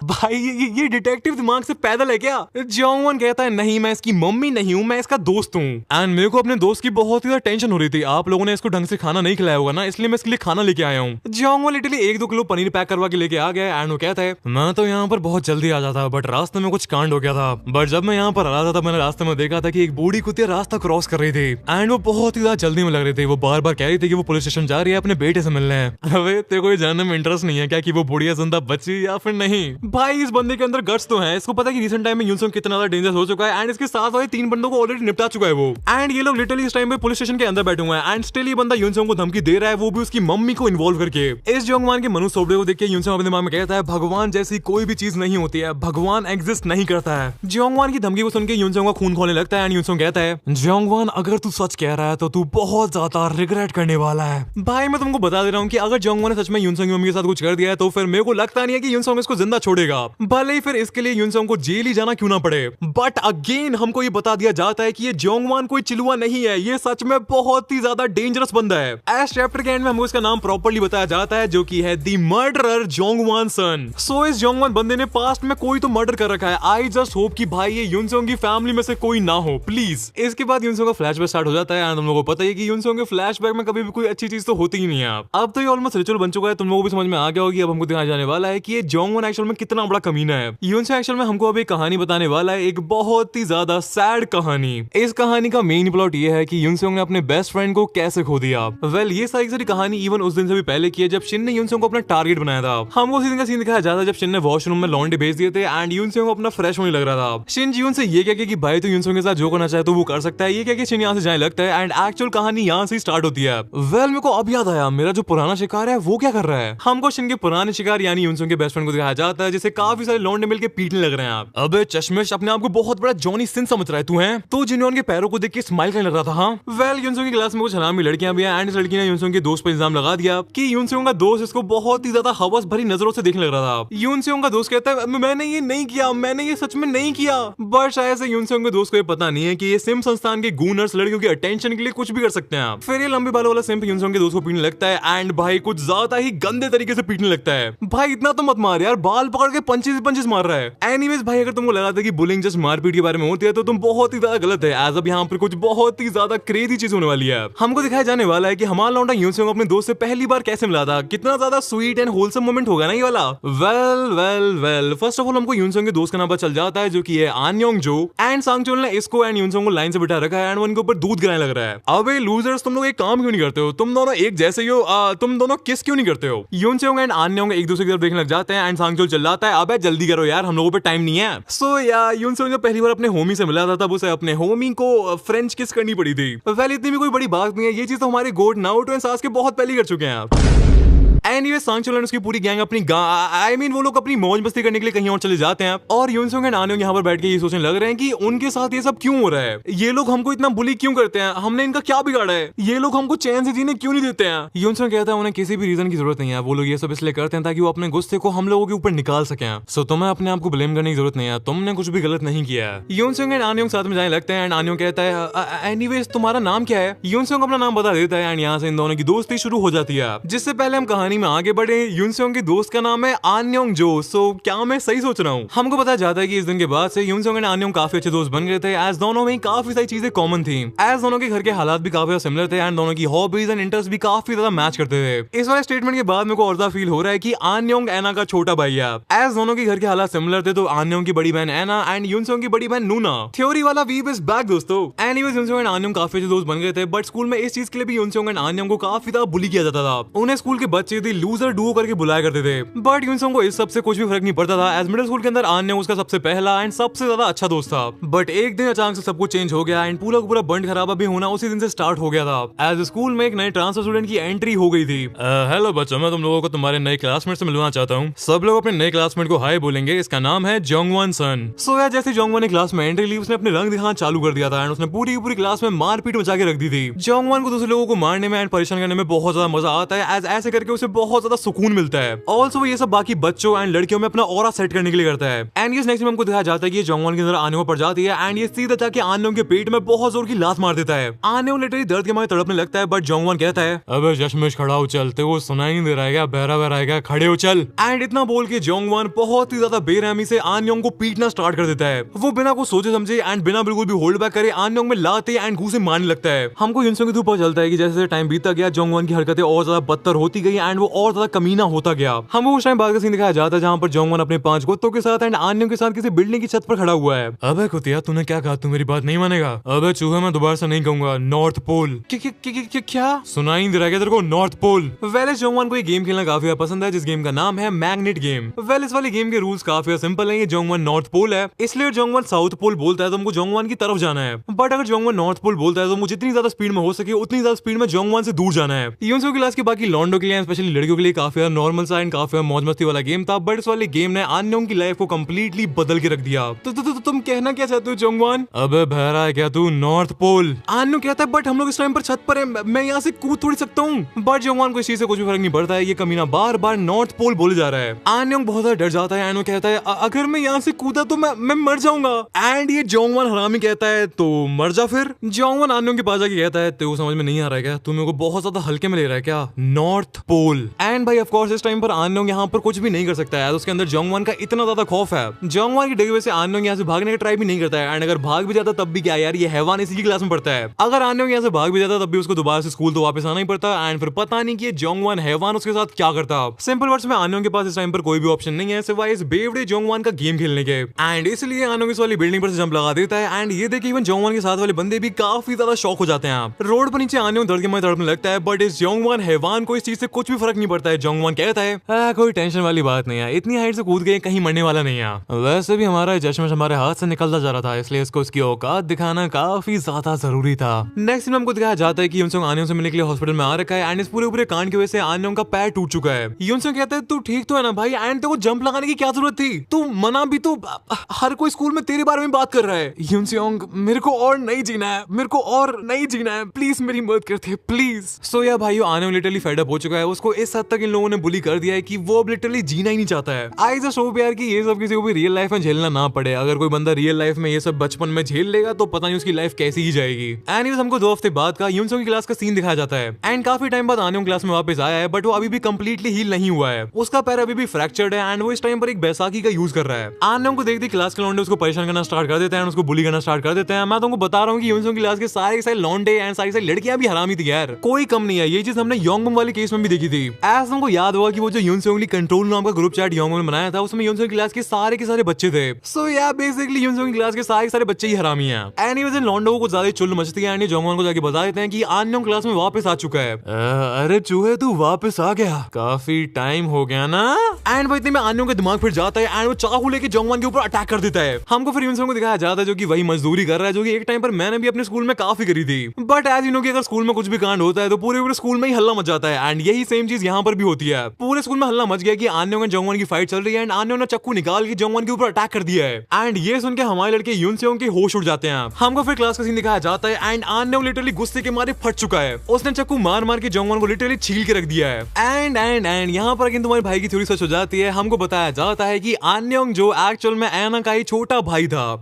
भाई ये डिटेक्टिव दिमाग से पैदल है क्या? जोंगवान कहता है, नहीं मैं इसकी मम्मी नहीं हूँ, मैं इसका दोस्त हूँ। एंड मेरे को अपने दोस्त की बहुत ही ज्यादा टेंशन हो रही थी, आप लोगों ने इसको ढंग से खाना नहीं खिलाया होगा ना, इसलिए मैं इसके लिए खाना लेके आया हूँ। जोंगवान लिटरली 1-2 किलो पनीर पैक करवा के लेके आ गया एंड वो कहता है, मैं तो यहाँ पर बहुत जल्दी आ जाता बट रास्ते में कुछ कांड हो गया था। बट जब मैं यहाँ पर आ रहा था मैंने रास्ते में देखा था कि एक बूढ़ी कुतिया रास्ता क्रॉस कर रही थी एंड वो बहुत ही ज्यादा जल्दी में लग रही थी। वो बार बार कह रही थी कि वो पुलिस स्टेशन जा रही है अपने बेटे से मिलने। अबे तेरे को जानने में इंटरेस्ट नहीं है क्या कि वो बुढ़िया जिंदा बची या फिर नहीं? भाई इस बंदे के अंदर गट्स तो है, इसको पता है कि रिसेंट टाइम में यूनसोंग कितना ज्यादा डेंजरस हो चुका है एंड इसके साथ वाले 3 बंदों को ऑलरेडी निपटा चुका है वो। एंड ये लोग लिटरली इस टाइम पे पुलिस स्टेशन के अंदर बैठे हुए हैं एंड स्टिल ये बंदा यूनसोंग को धमकी दे रहा है, वो भी उसकी मम्मी को इन्वॉल्व करके। इस जोंगवान के मनु सोबड़े को देख के यूनसोंग अपने दिमाग में कहता है, भगवान जैसी कोई भी चीज नहीं होती है, भगवान एग्जिस्ट नहीं करता है। जोंगवान की धमकी को सुन के यूनसोंग का खून खोलने लगता है एंड यूनसोंग कहता है, जोंगवान अगर तू सच कह रहा है तो तू बहुत ज्यादा रिग्रेट करने वाला है। भाई मैं तुमको बता दे रहा हूँ कि अगर जोंगवान ने सच में यूनसोंग की मम्मी के साथ कुछ कर दिया है तो फिर मेरे को लगता नहीं है कि यूनसोंग इसको जिंदा छोड़ेगा, भले ही फिर इसके लिए यूनसोंग को जेल ही जाना क्यों ना पड़े। बट अगेन हमको ये बता दिया जाता है कि ये जोंगवान कोई चिलुआ नहीं है, ये सच में बहुत ही ज्यादा डेंजरस बंदा है। एज चैप्टर के एंड में हमको इसका नाम प्रॉपर्ली बताया जाता है जो कि है द मर्डरर जोंगवान सन। सो इस जोंगवान बंदे ने पास्ट में कोई तो मर्डर कर रखा है। आई जस्ट होप कि भाई ये यूनसोंग की फैमिली में से कोई ना हो प्लीज। इसके बाद यूनसोंग का फ्लैशबैक स्टार्ट हो जाता है एंड हम लोगों को पता है कि यूनसोंग के फ्लैशबैक में कभी भी कोई अच्छी चीज तो होती ही नहीं है। अब तो ये ऑलमोस्ट रिचुअल बन चुका है, तुम लोगों को भी समझ में आ गया होगी। अब हमको दिखाया जाने वाला है कि ये जोंगवान एक्चुअल में कितना कितना बड़ा कमीना है। यूनसोंग एक्चुअल में हमको अभी कहानी बताने वाला है, एक बहुत ही ज्यादा सैड कहानी। इस कहानी का मेन प्लॉट ये है कि यूनसोंग ने अपने बेस्ट फ्रेंड को कैसे खो दिया। वेल ये सारी कहानी इवन उस दिन से भी पहले की है जब शिन ने यूनसोंग को अपना टारगेट बनाया था। हमको उसी दिन का सीन दिखाया जाता जब शिन ने वॉशरूम में लॉन्ड्री भेज दिए थे एंड यूनसोंग को अपना फ्रेश होने लग रहा था। शिन जीवन से ये कह कि भाई तो यूनसोंग के साथ जो करना चाहे तो वो कर सकता है, ये कह के शिन यहाँ से जाने लगता है एंड एक्चुअल कहानी यहाँ से स्टार्ट होती है। वेल मेरे को अब याद आया, मेरा जो पुराना शिकार है वो क्या कर रहा है। हमको शिन के पुराने शिकार यानी यूनसोंग के बेस्ट फ्रेंड को दिखाया जाता है जिसे काफी सारे लौंडे मिलकर पीटने लग रहे हैं। आप अबे चश्मिश अपने आप को बहुत बड़ा जॉनी सिन समझ रहा है तू है, तो जिन्होंने के पैरों को देख के स्माइल करने लग रहा था। हाँ वेल यूनसोंग की क्लास में कुछ हरामी लड़कियां भी हैं एंड इस लड़की ने यूनसोंग के दोस्त पर इल्जाम लगा दिया कि यूनसोंग का दोस्त इसको बहुत ही ज्यादा हवस भरी नजरों से देखने लग रहा था। यूनसोंग का दोस्त कहता है मैंने ये नहीं किया, मैंने ये सच में नहीं किया। बट शायद से यूनसोंग के दोस्त को ये पता नहीं है कि ये सिम संस्थान के गूनर्स लड़कियों की अटेंशन के लिए कुछ भी कर सकते हैं। फिर ये लंबे बालों वाला सिम्प यूनसोंग के दोस्त को पीटने लगता है एंड भाई कुछ ज्यादा ही गंदे तरीके से पीटने लगता है। भाई इतना तो मत मार यार, बाल पकड़ के पंचेस मार रहा है। एनीवेज भाई अगर तुमको लगा था कि बुलिंग जस्ट मारपीट के बारे में होती है तो तुम बहुत ही ज्यादा गलत है। एज अब यहाँ पर कुछ बहुत ही ज्यादा क्रेजी चीज होने वाली है। हमको दिखाया जाने वाला है कि हमारा लौंडा यूनसोंग अपने दोस्त से पहली बार कैसे मिला था, कितना ज्यादा स्वीट एंड होलसम मोमेंट होगा ना ये वाला। वेल फर्स्ट ऑफ ऑल हमको यूनसोंग के दोस्त का नाम पता चल जाता है जो कि है आन्योंग जो एंड सांगचोल ने इसको एंड यूनसोंग को लाइन से बिठा रखा है एंड उनके ऊपर दूध गिराने लग रहा है। अबे लूजर्स तुम लोग एक काम क्यों नहीं करते हो, तुम दोनों एक जैसे ही हो, तुम दोनों किस क्यों नहीं करते हो। यूनसोंग एंड आन्योंग एक दूसरे की तरफ देखने लग जाते हैं एंड सांगचोल चिल्लाता है अबे जल्दी करो यार हम लोगों पे टाइम नहीं है। सो यार यूनसोंग जब पहली बार अपने होमी से मिला था तब उसे अपने होमी को फ्रेंच किस करनी पड़ी थी। वेल इतनी भी कोई बड़ी बात नहीं है, ये चीज तो हमारे गोट नाउटो एंड सास के बहुत पहले कर चुके हैं आप। एनीवे सांगचोल एंड उसकी पूरी गैंग अपनी वो लोग अपनी मौज मस्ती करने के लिए कहीं और चले जाते हैं और यूनसोंग एंड आन्योंग यहाँ पर बैठ के ये सोचने लग रहे हैं कि उनके साथ ये सब क्यों हो रहा है, ये लोग हमको इतना बुली क्यों करते हैं, हमने इनका क्या बिगाड़ा है, ये लोग हमको चैन से जीने क्यों नहीं देते हैं। यूनसोंग कहता है उन्हें किसी भी रीजन की जरूरत नहीं है, वो लोग ये सब इसलिए करते हैं ताकि वो अपने गुस्से को हम लोगों के ऊपर निकाल सके। सो तुम्हें अपने आप को ब्लेम करने की जरूरत नहीं है, तुमने कुछ भी गलत नहीं किया है। यूनसोंग एंड आन्योंग साथ में जाने लगते हैं एंड आन्योंग कहता है एनीवेज तुम्हारा नाम क्या है। यूनसोंग अपना नाम बता देता है एंड यहाँ से इन दोनों की दोस्ती शुरू हो जाती है। जिससे पहले हम कहानी में आगे बढ़े, यूनसोंग के दोस्त का नाम है आन्योंग जो। सो क्या मैं सही सोच रहा हूँ। हमको पता जाता है कि इस दिन के बाद से यूनसोंग एंड आन्योंग काफी अच्छे दोस्त बन गए थे एज दोनों में काफी सारी चीजें कॉमन थी, एज दोनों के घर के हालात भी काफी सिमिलर थे एंड दोनों की हॉबीज एंड इंटरेस्ट भी काफी ज्यादा मैच करते थे। इस वाले स्टेटमेंट के बाद मेरे को और ज्यादा फील हो रहा है कि आन्योंग एना का छोटा भाई है। एज दोनों के घर के हालात सिमिलर थे तो आन्योंग की बड़ी बहन एना एंड यूनसोंग की बड़ी बहन नूना। थ्योरी वाला वीब इज बैक दोस्तों। एनीवेज यूनसोंग एंड आन्योंग काफी अच्छे दोस्त बन गए थे बट स्कूल में इस चीज के लिए भी यूनसोंग एंड आन्योंग को काफी ज्यादा बुली किया जाता था। उन्हें स्कूल के बच्चे थे लूजर डुओ करके बुलाया करते थे बट यूनसोंग को इस सबसे कुछ भी फर्क नहीं पड़ता था। एज मिडिल स्कूल के अंदर आन्योंग उसका सबसे पहला एंड सबसे ज्यादा अच्छा दोस्त था। बट एक दिन अचानक से सब कुछ चेंज हो गया एंड पूरा का पूरा बंड खराबा भी होना उसी दिन से स्टार्ट हो गया था। एज स्कूल में एक नए ट्रांसफर स्टूडेंट की एंट्री हो गई थी। हेलो बच्चों, मैं तुम लोगों को तुम्हारे नए क्लासमेट से मिलवाना चाहता हूँ। सब लोग अपने नए क्लासमेट को हाय बोलेंगे, इसका नाम है जोंगवन सन। सो यार जैसे जोंगवन ने क्लास में एंट्री ली उसने अपने रंग दिखाना चालू कर दिया था एंड उसने पूरी पूरी क्लास में मारपीट मचा के रख दी थी। जोंगवन को दूसरे लोगों को मारने में एंड परेशान करने में बहुत ज्यादा मजा आता है एज ऐसे करके उसे बहुत ज्यादा सुकून मिलता है। ऑल्सो ये सब बाकी बच्चों एंड लड़कियों में अपना ऑरा सेट करने के लिए करता है। एंड ये नेक्स्ट में हमको दिखाया जाता है कि ये जोंगवन के अंदर आन्योंग पड़ जाती है एंड ये सीधा जाके आन्योंग के पेट में बहुत जोर की लात मार देता है। आन्योंग लिटरली दर्द के मारे तड़पने लगता है बट जोंगवन कहता है अबे चश्मिश खड़ा हो, चल तेरे को सुनाई नहीं दे रहा है क्या, बहरा बहरा है क्या, खड़े हो चल। एंड इतना बोल के जोंगवन बहुत ही ज्यादा बेरहमी से आन्योंग को पीटना स्टार्ट कर देता है। वो बिना कुछ सोचे समझे एंड बिना बिल्कुल भी होल्ड बैक करे आन्योंग में लाते एंड घूसे मारने लगता है। हमको यूनसोंग के थ्रू पता चलता है कि जैसे टाइम बीतता गया जोंगवन की हरकतें और ज्यादा बदतर होती गई एंड वो और ज्यादा कमीना होता गया। हमको उस टाइम बाद का सीन दिखाया जाता है जहाँ पर जोंगवन अपने 5 कुत्तों के साथ एंड आन्योंग के साथ किसी बिल्डिंग की छत पर खड़ा हुआ है। अबे कुतिया तूने क्या कहा, तू मेरी बात नहीं मानेगा। अबे चूहा मैं दोबारा से नहीं कहूंगा नॉर्थ पोल। क्या सुनाई नहीं दे रहा है तेरे को, नॉर्थ पोल। वेल जोंगवन को ये गेम खेलना काफी पसंद है जिस गेम का नाम है मैग्नेट गेम। वेल इस वाले गेम के रूल्स काफी सिंपल है। ये जोंगवन नॉर्थ पोल है इसलिए जोंगवन साउथ पोल बोलता है तो हमको जोंगवन की तरफ जाना है। बट अगर जोंगवन नॉर्थ पोल बोलता है तो मुझे जितनी ज्यादा स्पीड में हो सके उतनी ज्यादा स्पीड में जोंगवन से दूर जाना है। यूनसोंग क्लास के बाकी लॉन्डो के लिए स्पेशली लड़कियों के लिए काफी नॉर्मल सा एंड काफी मौज मस्ती वाला गेम था बट इस वाले गेम ने आन्योंग की लाइफ को कम्प्लीटली बदल के रख दिया। तो तुम कहना क्या चाहते हो जोंगवन? अबे बहरा है क्या तू, नॉर्थ पोल। आन्योंग कहता है बट हम लोग इस टाइम पर छत पर है, मैं यहाँ से कूद थोड़ी सकता हूँ। बट जोंगवन को इस चीज से कुछ भी फर्क नहीं पड़ता है, ये कमीना बार बार नॉर्थ पोल बोले जा रहा है। आन्योंग बहुत ज्यादा डर जाता है। आन्योंग कहता है अगर मैं यहाँ से कूदा तो मैं मर जाऊंगा। एंड ये जोंगवन हरामी कहता है तो मर जा फिर। जोंगवन आन्योंग के पास जाके कहता है तो समझ में नहीं आ रहा है क्या, तू मेरे को बहुत ज्यादा हल्के में ले रहा है क्या, नॉर्थ पोल। एंड भाई ऑफ कोर्स इस टाइम पर आनयोंग यहाँ पर कुछ भी नहीं कर सकता है, उसके अंदर जोंगवान का इतना ज्यादा खौफ है। जोंगवान की डगे से आनयोंग यहाँ से भागने का ट्राई भी नहीं करता है, एंड अगर भाग भी जाता तब भी क्या यार, ये हैवान इसी की क्लास में पढ़ता है। अगर आनयोंग यहाँ से भाग भी जाता तब भी उसको दोबारा से स्कूल तो वापस आना ही पड़ता, एंड फिर पता नहीं कि जोंगवान हैवान उसके साथ क्या करता। सिंपल वर्ड्स में आनयोंग के पास इस टाइम पर कोई भी ऑप्शन नहीं है सिवाय इस बेवड़े जोंगवान का गेम खेलने के, एंड इसलिए आनयोंग इस वाली बिल्डिंग पर से जंप लगा देता है। एंड ये देखिए इवन जोंगवान के साथ वाले बंदे भी काफी ज्यादा शॉक हो जाते हैं। रोड पर नीचे आनयोंग धड़ के मारे तड़पने लगता है, बट इस जोंगवान हैवान को इस चीज से कुछ भी फर्क नहीं पड़ता है। जोंगवान कहता है कोई टेंशन वाली बात नहीं है, इतनी हाइट से कूद गए कहीं मरने वाला नहीं है। वैसे भी हमारा चश्मा हमारे हाथ से निकलता जा रहा था, इसलिए इसको उसकी औकात दिखाना काफी ज्यादा जरूरी था। नेक्स्ट दिन हमको दिखाया जाता है कि यूनसुंग आनयोंग से मिलने के लिए हॉस्पिटल में आ रखा है, एंड इस पूरे कांड की वजह से आनयोंग का पैर टूट चुका है। यूनसुंग कहता है तू ठीक तो है ना भाई, एंड तेरे को जंप लगाने की क्या जरूरत थी, तू मना भी, तू हर कोई स्कूल में तेरे बारे में बात कर रहा है। यूनसुंग मेरे को और नहीं जीना है, मेरे को और नहीं जीना है, प्लीज मेरी मदद करते प्लीज। सो या भाइयों आनयोंग लिटरली फेड अप हो चुका है, उसको इस हद तक इन लोगों ने बुली कर दिया है कि वो अब लिटरली जीना ही नहीं चाहता है। आई जस्ट होप यार कि ये सब किसी को भी रियल लाइफ में झेलना ना पड़े। अगर कोई बंदा रियल लाइफ में ये सब बचपन में झेल लेगा तो पता नहीं उसकी लाइफ कैसी ही जाएगी। एनीवेज हमको 2 हफ्ते बाद का यूनसुंग की क्लास का सीन दिखाया जाता है, एंड काफी टाइम बाद आनयोंग क्लास में वापस आया है, बट वो अभी भी कंप्लीटली हील नहीं हुआ है। उसका पैर अभी भी फ्रैक्चर्ड है, एंड वो इस टाइम पर एक बैसाखी का यूज कर रहा है। आनयोंग को देखते क्लास के लौंडे उसको परेशान करना स्टार्ट कर देते हैं, उसको बुली करना स्टार्ट कर देते हैं। मैं तुमको बता रहा हूँ कि यूनसुंग की क्लास के सारे लौंडे एंड सारी लड़कियां भी हरामी थी यार, कोई कम नहीं है। ये चीज हमने योंगबम वाले केस में भी देखी थी। ऐसा तुमको याद होगा कि वो जो यूनसुंग कंट्रोल नाम का ग्रुप चैट योंगबम ने बनाया था, उसमें यूनसुंग की क्लास के सारे बच्चे थे। सो या बेसिकली यूनसुंग की क्लास के सारे बच्चे ही हरामी हैं। एनीवेज इन लौंडों को ज्यादा चुल मचती है, एंड जोंगवान को जाके बता देते हैं कि आनयोंग क्लास में वापस आ चुका है। अरे चूहे तू वापस आ गया, काफी टाइम हो गया ना। एंड वो इतने में आनयोंग का दिमाग फिर जाता है, एंड वो चाकू लेके जोंगवान के ऊपर अटैक कर देता है। हमको फिर यूनसुंग को दिखाया जाता है जो कि वही मजदूरी कर रहा है जो कि एक टाइम पर मैंने भी अपने स्कूल में काफी करी थी। बट एज यू नो कि अगर स्कूल में कुछ भी कांड होता है तो पूरे स्कूल में ही हल्ला मच जाता है, एंड यही सेम चीज यहाँ पर भी होती है। पूरे स्कूल में हल्ला मच गया कि आनयोंग एंड जोंगवान की फाइट चल रही है, एंड आनयोंग ने चाकू निकाल के जोंगवान के ऊपर अटैक कर दिया है। एंड ये सुन के हमारे लड़के यूनसुंग के होश उड़ जाते हैं। हमको फिर क्लास का सीन दिखाया जाता है, एंड आनयोंग लिटरली गुस्से के मारे फट चुका है। उसने चाकू मार के जोंगवान को लिटरली छील के रख दिया है। एंड यहाँ पर तुम्हारे भाई की थ्योरी सच हो जाती है। हमको बताया जाता है कि आनयोंग जो एक्चुअल में ऐना का ही छोटा भाई था।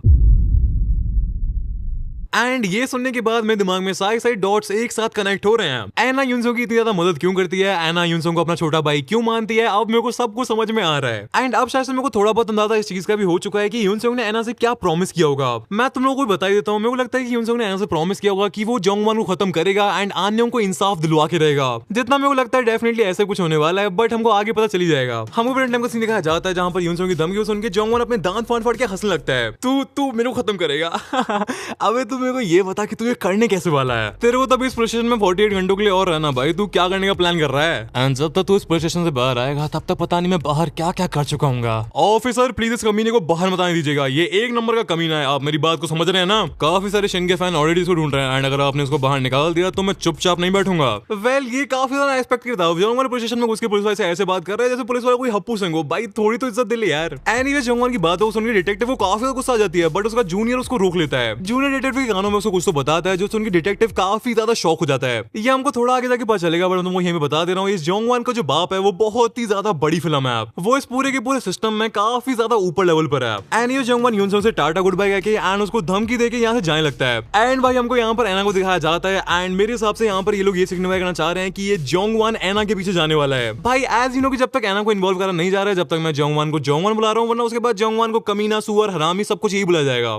एंड ये सुनने के बाद मेरे दिमाग में सारे डॉट्स एक साथ कनेक्ट हो रहे हैं। ऐना यूनसुंग की इतनी ज्यादा मदद क्यों करती है, ऐना यूनसुंग को अपना छोटा भाई क्यों मानती है, अब मेरे को सब कुछ समझ में आ रहा है। एंड अब शायद से मेरे को थोड़ा बहुत अंदाजा इस चीज का भी हो चुका है कि यूनसुंग ने ऐना से क्या प्रॉमिस किया होगा। मैं तुम लोगों को बता देता हूँ। मेरे को लगता है कि यूनसुंग ने ऐना से प्रॉमिस किया होगा कि वो जोंगवान को खत्म करेगा एंड आनयोंग को इंसाफ दिलवा के रहेगा। जितना मेरे को लगता है डेफिनेटली ऐसे कुछ होने वाला है, बट हमको आगे पता चली जाएगा। हमको फिर टाइम का सीन दिखाया जाता है जहाँ पर यूनसुंग की धमकी सुन के जोंगवान अपने दांत फाड़ के हंसने लगता है। तू मेरे को खत्म करेगा। अबे तू मेरे को ये बता कि तू ये करने कैसे वाला है। तेरे को तब इस पुलिस स्टेशन में 48 घंटों के लिए और रहना भाई, तू क्या करने का प्लान कर रहा है। एंड जब तक तू इस पुलिस स्टेशन से बाहर आएगा तब तक पता नहीं मैं बाहर क्या क्या कर चुका हूँ। ऑफिसर प्लीज इस कमीने को बाहर मत आने दीजिएगा, ये एक नंबर का कमीना है। आप मेरी बात को समझ रहे हैं ना। काफी सारे शिन के फैन ऑलरेडी इसको ढूंढ रहे हैं, एंड अगर आपने इसको बाहर निकाल दिया तो मैं चुपचाप नहीं बैठूंगा। वेल ये काफी ज्यादा एक्सपेक्ट करता हूँ। जोंगवान पुलिस स्टेशन में घुस के पुलिस वाले से ऐसे बात कर रहे हैं जैसे पुलिस वाला कोई हप्पू सिंह हो। भाई थोड़ी तो इज्जत दे ले यार। एनीवेज जोंगवान की बात हो सुन के डिटेक्टिव को काफी ज्यादा गुस्सा आ जाती है, बट उसका जूनियर उसको रोक लेता है। जूनियर डिटेक्टिव के कानों में उसको कुछ तो बताता है जो सुन के डिटेक्टिव काफी ज्यादा शॉक हो जाता है। ये हमको थोड़ा आगे जाके पता चलेगा, बट तुमको यहीं पे बता दे रहा हूँ। इस जोंगवान का जो बाप है वो बहुत ही ज्यादा बड़ी फिल्म है। वो इस पूरे के पूरे सिस्टम में काफी ज्यादा ऊपर लेवल पर है। एंड ये जोंगवान यूनसुंग से टाटा गुड बाय कहके एंड उसको धमकी देके यहाँ से जाने लगता है। एंड भाई हमको यहाँ पर ऐना को दिखाया जाता है, एंड मेरे हिसाब से यहाँ पर ये लोग ये सिग्निफाई करना चाह रहे हैं कि ये जोंगवान ऐना के पीछे जाने वाला है। भाई एज यू नो कि जब तक ऐना को इन्वॉल्व करा नहीं जा रहा है, जब तक मैं जोंगवान को जोंगवान बुला रहा हूँ, वरना उसके बाद जोंगवान को कमीना, सुअर, हरामी सब कुछ यही बुलाया जाएगा।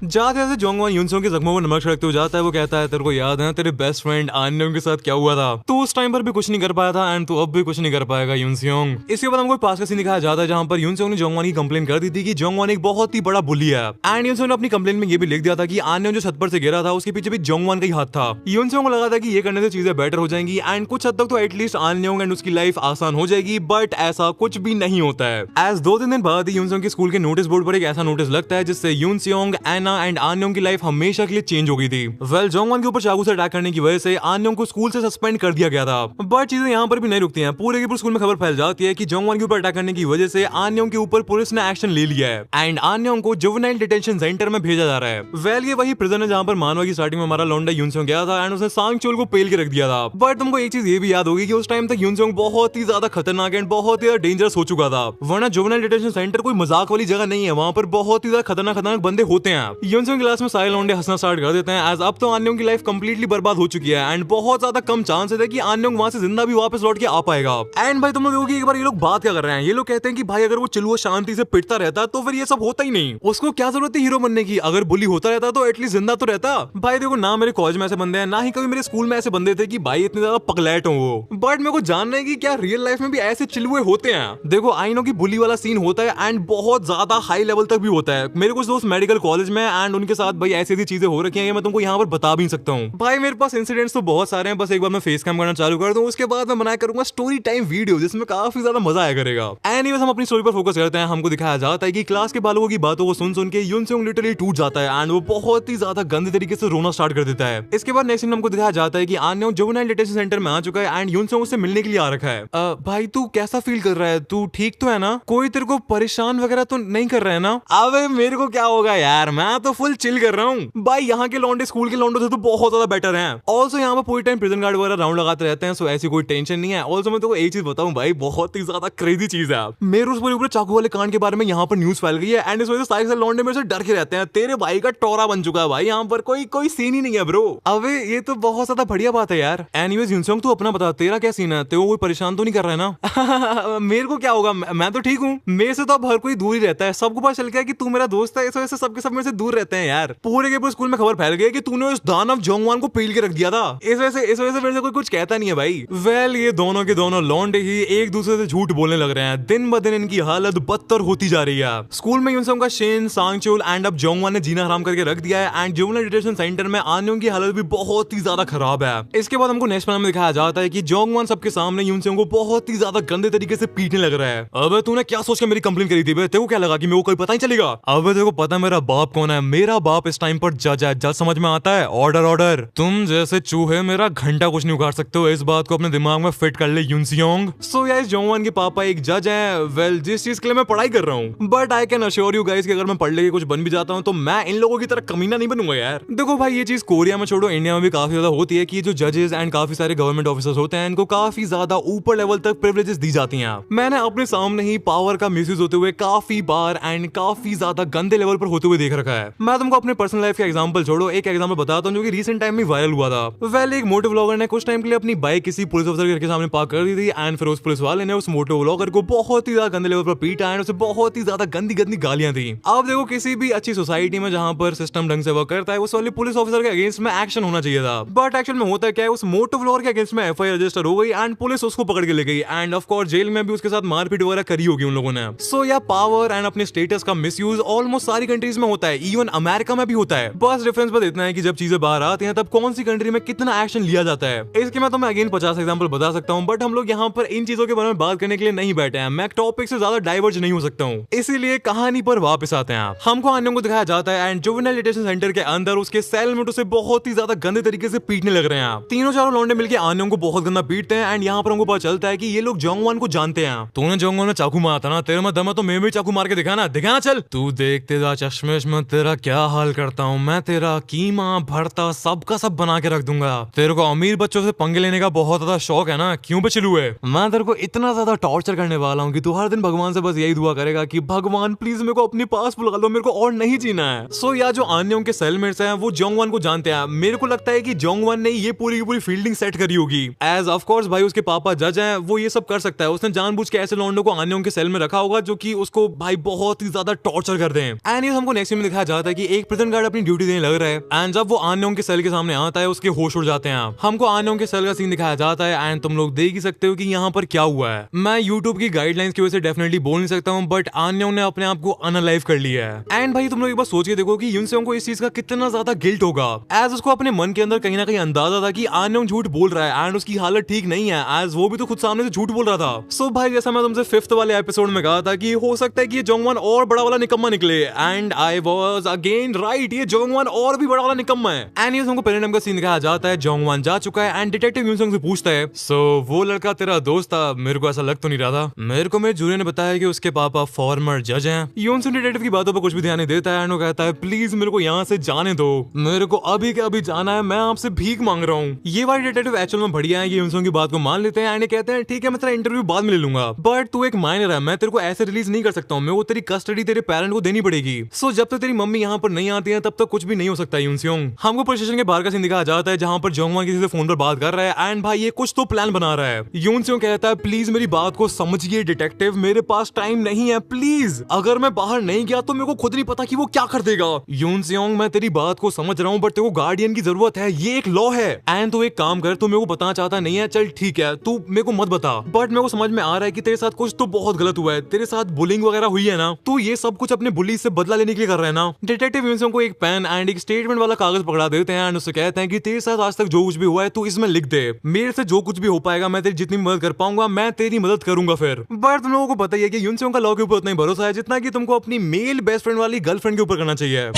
जाते जाते जोंगवान यूनसुंग के जख्मों को नमक छिड़कते हुए जाता है। वो कहता है तेरे को याद है तेरे बेस्ट फ्रेंड आनयोंग के साथ क्या हुआ था, तू उस टाइम पर भी कुछ नहीं कर पाया था एंड तू अब भी कुछ नहीं कर पाएगा यूनसुंग। इसके बाद हमको पास का सीन दिखाया जाता है जहाँ पर यूनसुंग ने जोंगवान की कंप्लेन कर दी थी कि जोंगवान एक बहुत ही बड़ा बुली है। एंड यूनसुंग ने अपनी कंप्लेन में ये भी लिख दिया था कि आनयोंग जो छत पर से गिरा था उसके पीछे भी जोंगवान का ही हाथ था। यूनसुंग को लगा था कि ये करने से चीजें बेटर हो जाएंगी एंड कुछ हद तक तो एटलीस्ट आनयोंग एंड उसकी लाइफ आसान हो जाएगी, बट ऐसा कुछ भी नहीं होता है। एज 2-3 दिन बाद यूनसुंग के स्कूल के नोटिस बोर्ड पर एक ऐसा नोटिस लगता है जिससे यूनसुंग, ऐना एंड आनयोंग की लाइफ हमेशा के लिए चेंज हो गई थी। वेल जोंगवान के ऊपर चाकू से अटैक करने की वजह से आनयोंग को स्कूल से सस्पेंड कर दिया गया था। बट चीजें यहाँ पर भी नहीं रुकती हैं। पूरे के पूरे स्कूल में खबर फैल जाती है कि जोंगवान के ऊपर अटैक करने की वजह से आनयोंग के ऊपर पुलिस ने एक्शन ले लिया है एंड आनयोंग को जुवेनाइल डिटेंशन सेंटर में भेजा जा रहा है। वेल ये वही प्रिजन है जहाँ पर मानवा की स्टार्टिंग में हमारा लौंडा यूनसुंग गया था एंड उसने सांगचोल को पेल के रख दिया था। बट तुमको एक चीज ये भी याद होगी कि उस टाइम तक यूनसुंग बहुत ही ज्यादा खतरनाक एंड बहुत ही डेंजरस हो चुका था। वरना जुवेनाइल डिटेंशन सेंटर कोई मजाक वाली जगह नहीं है, वहाँ पर बहुत ही ज्यादा खतरनाक बंदे होते हैं। यूनसोंग क्लास में सारे लौंडे हंसना स्टार्ट कर देते हैं, एज अब तो आन्योंग की लाइफ कंप्लीटली बर्बाद हो चुकी है एंड बहुत ज्यादा कम चांसेस है कि आन्योंग वहां से जिंदा भी वापस लौट के आ पाएगा। एंड भाई तुम लोग देखोगे एक बार ये लोग बात क्या कर रहे हैं, ये लोग कहते हैं कि भाई अगर वो चिलुआ शांति से पिटता रहता तो फिर ये सब होता ही नहीं, उसको क्या जरूरत है हीरो बनने की, अगर बुली होता रहता तो एटलीस्ट जिंदा तो रहता। भाई देखो ना मेरे कॉलेज में ऐसे बंदे हैं, ना ही कभी मेरे स्कूल में ऐसे बंदे थे कि भाई इतने ज्यादा पगलैट हो वो, बट मेरे को जानना है कि क्या रियल लाइफ में भी ऐसे चिलुए होते हैं। देखो आई नो कि बुली वाला सीन होता है एंड बहुत ज्यादा हाई लेवल तक भी होता है। मेरे कुछ दोस्त मेडिकल कॉलेज में एंड उनके साथ भाई ऐसी ऐसी चीजें हो रखी हैं मैं तुमको यहाँ पर बता भी नहीं सकता हूँ। भाई मेरे पास इंसिडेंट्स तो बहुत सारे हैं, बस एक बार मैं फेस कैम करना चालू कर दूं उसके बाद मैं बनाया करूंगा स्टोरी टाइम वीडियो जिसमें काफी ज्यादा मजा आया करेगा। एनीवेज हम अपनी स्टोरी पर फोकस करते हैं। हमको दिखाया जाता है कि क्लास के बालों की बातों को सुन के यूनसोंग लिटरली टूट जाता है एंड वो बहुत ही ज्यादा गंदे तरीके से रोना स्टार्ट कर देता है। इसके बाद नेक्स्ट सीन हमको दिखाया जाता है कि आन्योंग जुवेनाइल डिटेंशन सेंटर में आ चुका है एंड यूनसोंग उससे मिलने के लिए आ रखा है। भाई तू कैसा फील कर रहा है, तू ठीक तो है ना, कोई तेरे को परेशान वगैरह तो नहीं कर रहा है ना? अबे मेरे को क्या होगा यार, मैं तो फुल चिल कर रहा हूँ भाई। यहाँ के लौंडे स्कूल के लौंडों से तो बहुत ज्यादा बेटर हैं। ऑल्सो यहाँ पर पूरी टाइम प्रिजन गार्ड वगैरह राउंड लगाते रहते हैं, सो ऐसी कोई टेंशन नहीं है। ऑल्सो मैं तो एक चीज बताऊं भाई, बहुत ही ज्यादा क्रेजी चीज है। मेरे उस पूरे चाकू वाले कांड के बारे में यहाँ पर न्यूज फैल गई है एंड इस वजह से सारे लौंडे मेरे से डर के रहते हैं। तेरे भाई का टोरा बन चुका है भाई, यहाँ पर कोई सीन ही नहीं है ब्रो। अबे ये तो बहुत ज्यादा बढ़िया बात है यार। एनीवेज यूनसोंग तू अपना बता, तेरा क्या सीन है, तेरे को कोई परेशान तो नहीं कर रहा है ना? मेरे को क्या होगा, मैं तो ठीक हूँ। मेरे से तो अब हर कोई दूर ही रहता है, सबको पता चल गया कि तू मेरा दोस्त है, इस वजह से सबके सब मेरे से दूर रहते हैं यार। पूरे के पूरे स्कूल में खबर फैल गई कि तूने उस दानव जोंगवान को पील के रख दिया था, इस वजह से मेरे से कोई कुछ कहता नहीं है भाई। वेल ये दोनों के दोनों लौंडे ही एक दूसरे से झूठ बोलने लग रहे हैं, दिन ब दिन इनकी हालत बदतर होती जा रही है। स्कूल में यूनसोंग का शिन, सांगचुल एंड अब जोंगवान ने जीना हराम करके रख दिया है एंड जुवेनाइल डिटेंशन सेंटर में आन्योंग की हालत भी बहुत ही ज्यादा खराब है। इसके बाद हमको नेक्स्ट प्लान में दिखाया जाता है कि जोंगवान सबके सामने यूनसोंग को बहुत ही ज्यादा गंदे तरीके से पीटने लग रहा है। अबे तूने क्या सोच के मेरी कंप्लेंट करी थी बे? तेरे को क्या लगा कि मेरे को कोई पता ही चलेगा? अबे तेरे को पता है मेरा बाप कौन है? मेरा बाप इस टाइम पर जज है, जज समझ में आता है? Order order. तुम जैसे चूहे मेरा घंटा कुछ नहीं उखाड़ सकते हो, इस बात को अपने दिमाग में फिट कर ले यूनसियोंग। सो यार जोंगवान के पापा एक जज है। वेल जिस चीज के लिए मैं पढ़ाई कर रहा हूँ, but I can assure you guys कि अगर मैं पढ़ लेके कुछ बन भी जाता हूँ तो मैं इन लोगों की तरह कमीना नहीं बनूंगा यार। देखो भाई ये चीज कोरिया में छोड़ो, इंडिया में भी काफी ज्यादा होती है कि जो जजेस एंड काफी सारे गवर्नमेंट ऑफिसर्स होते हैं इनको काफी ज्यादा ऊपर लेवल तक प्रिविलेजेस दी जाती हैं। मैंने अपने सामने ही पावर का मिसयूज होते हुए काफी बार एंड काफी ज्यादा गंदे लेवल पर होते हुए देख रखा है। मैं तुमको अपने पर्सनल लाइफ का एग्जांपल छोड़ो, एक एग्जांपल बताता हूँ जो कि रिसेंट टाइम में वायरल हुआ था। वेल एक मोटो व्लॉगर ने कुछ टाइम के लिए अपनी बाइक किसी पुलिस ऑफिसर के घर के सामने पार्क कर दी थी एंड फिर उस पुलिस वाले ने उस मोटो व्लॉगर को बहुत ही ज्यादा गंदे लेवल पर पीटा एंड उसे बहुत ही ज्यादा गंदी गंदी गालियां दी। अब देखो किसी भी अच्छी सोसाइटी में जहां पर सिस्टम ढंग से वर्क करता है उस वाले पुलिस ऑफिसर के अगेंस्ट में एक्शन होना चाहिए था, बट एक्चुअल में होता क्या है, उस मोटो व्लॉगर के अगेंस्ट में एफआईआर रजिस्टर हो गई एंड पुलिस उसको पकड़ के ले गई एंड ऑफ कोर्स जेल में भी उसके साथ मारपीट वगैरह करी होगी उन लोगों ने। सो या पावर एंड अपने स्टेटस का मिसयूज ऑलमोस्ट सारी कंट्रीज में होता है, इवन अमेरिका में भी होता है। बस डिफरेंस बस इतना है कि जब चीजें बाहर आती हैं तब कौन सी कंट्री में कितना एक्शन लिया जाता है। इसके मैं तुम्हें अगेन 50 एग्जांपल बता सकता हूं, बट हम लोग यहाँ पर इन चीजों के बारे में बात करने के लिए नहीं बैठे हैं। मैं टॉपिक से ज्यादा डाइवर्ज नहीं हो सकता हूँ, इसीलिए कहानी पर वापस आते हैं। हमको आन्योंग को दिखाया जाता है एंड जुवेनाइल डिटेंशन सेंटर के अंदर उसके सेल में उसे बहुत ही ज्यादा गंदे तरीके से पीटने लग रहे हैं। तीनों चारों लौंडे मिलकर आन्योंग को बहुत गंदा पीटते हैं एंड यहाँ पर हमको पता चलता है कि ये लोग जोंगवान को जानते हैं। तूने जोंगवान में चाकू मारा था ना, तेरे में दम है तो मैं भी चाकू मार के दिखाना चल। तू देख तेरा चश्मेश में तेरा क्या हाल करता हूँ मैं, तेरा कीमा भरता सबका सब बना के रख दूंगा। तेरे को अमीर बच्चों से पंगे लेने का बहुत ज्यादा शौक है ना, क्यों बे चिलुए? मैं तेरे को इतना ज्यादा टॉर्चर करने वाला हूँ कि तू हर दिन भगवान से बस यही दुआ करेगा कि भगवान प्लीज मेरे को अपने पास बुला लो, मेरे को और नहीं जीना है। सो या जो आन्योंग के सेलमेट्स हैं वो जोंगवान को जानते हैं। मेरे को लगता है कि जोंगवान ने ये पूरी की पूरी फील्डिंग सेट करी होगी। एज ऑफ कोर्स भाई उसके पापा जज हैं, वो ये सब कर सकता है। उसने जानबूझ के ऐसे लौंडों को आन्योंग के सेल में रखा होगा जो कि उसको भाई बहुत ही ज्यादा टॉर्चर कर दें। एंड ये हमको नेक्स्ट में दिखाया जाता है कि एक प्रिजन गार्ड अपनी ड्यूटी देने लग रहा है एंड जब वो आन्योंग के सेल के सामने आता है उसके होश उड़ जाते हैं। हमको आन्योंग के सेल का सीन दिखाया जाता है एंड तुम लोग देख ही सकते हो कि यहाँ पर क्या हुआ है। मैं यूट्यूब की गाइडलाइंस की वजह से डेफिनेटली बोल नहीं सकता हूँ, बट आन्योंग ने अपने आप को अनलाइव कर लिया है। एंड भाई तुम लोग एक बार सोच के देखो कि यूनसेंग को इस चीज का कितना ज्यादा गिल्ट होगा, एज उसको अपने मन के अंदर कहीं ना कहीं अंदाजा था कि आन्योंग झूठ बोल रहा है एंड उसकी हालत ठीक नहीं है, एज वो भी तो खुद सामने से झूठ बोल रहा था। सो भाई जैसा मैं तुमसे 5th वाले एपिसोड में कहा था कि हो सकता है कि ये जोंगवान और बड़ा वाला निकम्मा निकले, and I was again right, ये जोंगवान और भी बड़ा वाला निकम्मा है। एंड ये हमको पहले नंबर का सीन दिखाया जाता है, जोंगवान जा चुका है एंड डिटेक्टिव यूनसेंग से पूछता है, सो वो लड़का तेरा दोस्त था? मेरे को ऐसा लग तो नहीं रहा था, मेरे को मेरे जूनियर ने बताया कि उसके पापा फॉर्मर जज हैं। यूनसेंग डिटेक्टिव की बातों पर कुछ भी ध्यान नहीं देता है एंड वो कहता है प्लीज मेरे को यहाँ से जाने दो, मेरे को अभी के अभी जाना है, मैं आपसे भीख मांग रहा हूँ। ये वाले डिटेक्टिव एक्चुअल में बढ़िया है, ये यूनसेंग की बात को मान लेते हैं एंड कहते हैं ठीक है मैं तेरा इंटरव्यू बाद में ले लूंगा, बट तू एक माइनर है, मैं तेरे को ऐसे रिलीज नहीं कर सकता हूँ, मैं वो तेरी कस्टडी तेरे पेरेंट को देनी पड़ेगी। सो जब तक तेरी मम्मी यहाँ पर नहीं आती है तब तक कुछ भी नहीं हो सकता यूनसियोंग। हमको पुलिस स्टेशन के बाहर का सीन दिखाया जाता है जहाँ पर जोंगवान किसी से फोन पर बात कर रहा है एंड भाई ये कुछ तो प्लान बना रहा है। यूनसियोंग कहता है प्लीज मेरी बात को समझिए डिटेक्टिव, मेरे पास टाइम नहीं है प्लीज, अगर मैं बाहर नहीं गया तो मेरे को खुद नहीं पता कि वो क्या कर देगा। यूनसियोंग मैं तेरी बात को समझ रहा हूँ बट तेरे को गार्डियन की जरूरत है, ये एक लॉ है। एंड तू एक काम कर, तू मेरे को बताना चाहता नहीं है, चल ठीक है तू मेरे को मत बता, बट मेरे को समझ में आ रहा है कि तेरे साथ कुछ तो बहुत गलत हुआ है, तेरे साथ बुलिंग वगैरह हुई है ना, तू ये सब कुछ अपने बुली से बदला लेने के लिए कर रहा है ना। डिटेक्टिव यूनसियोंग को एक पेन एंड एक स्टेटमेंट वाला कागज पकड़ा देते हैं एंड उससे कहते हैं कि तेरे साथ आज तक जो कुछ भी हुआ है तू इसमें लिख दे, मेरे से जो कुछ भी हो पाएगा मैं तेरी जितनी मदद कर पाऊंगा मैं तेरी मदद करूंगा फिर। बट तुम लोगों को पता ही है कि यूनसियोंग का लॉ के ऊपर उतना ही भरोसा है जितना कि तुमको अपनी मेल बेस्ट फ्रेंड वाली गर्लफ्रेंड के ऊपर करना चाहिए।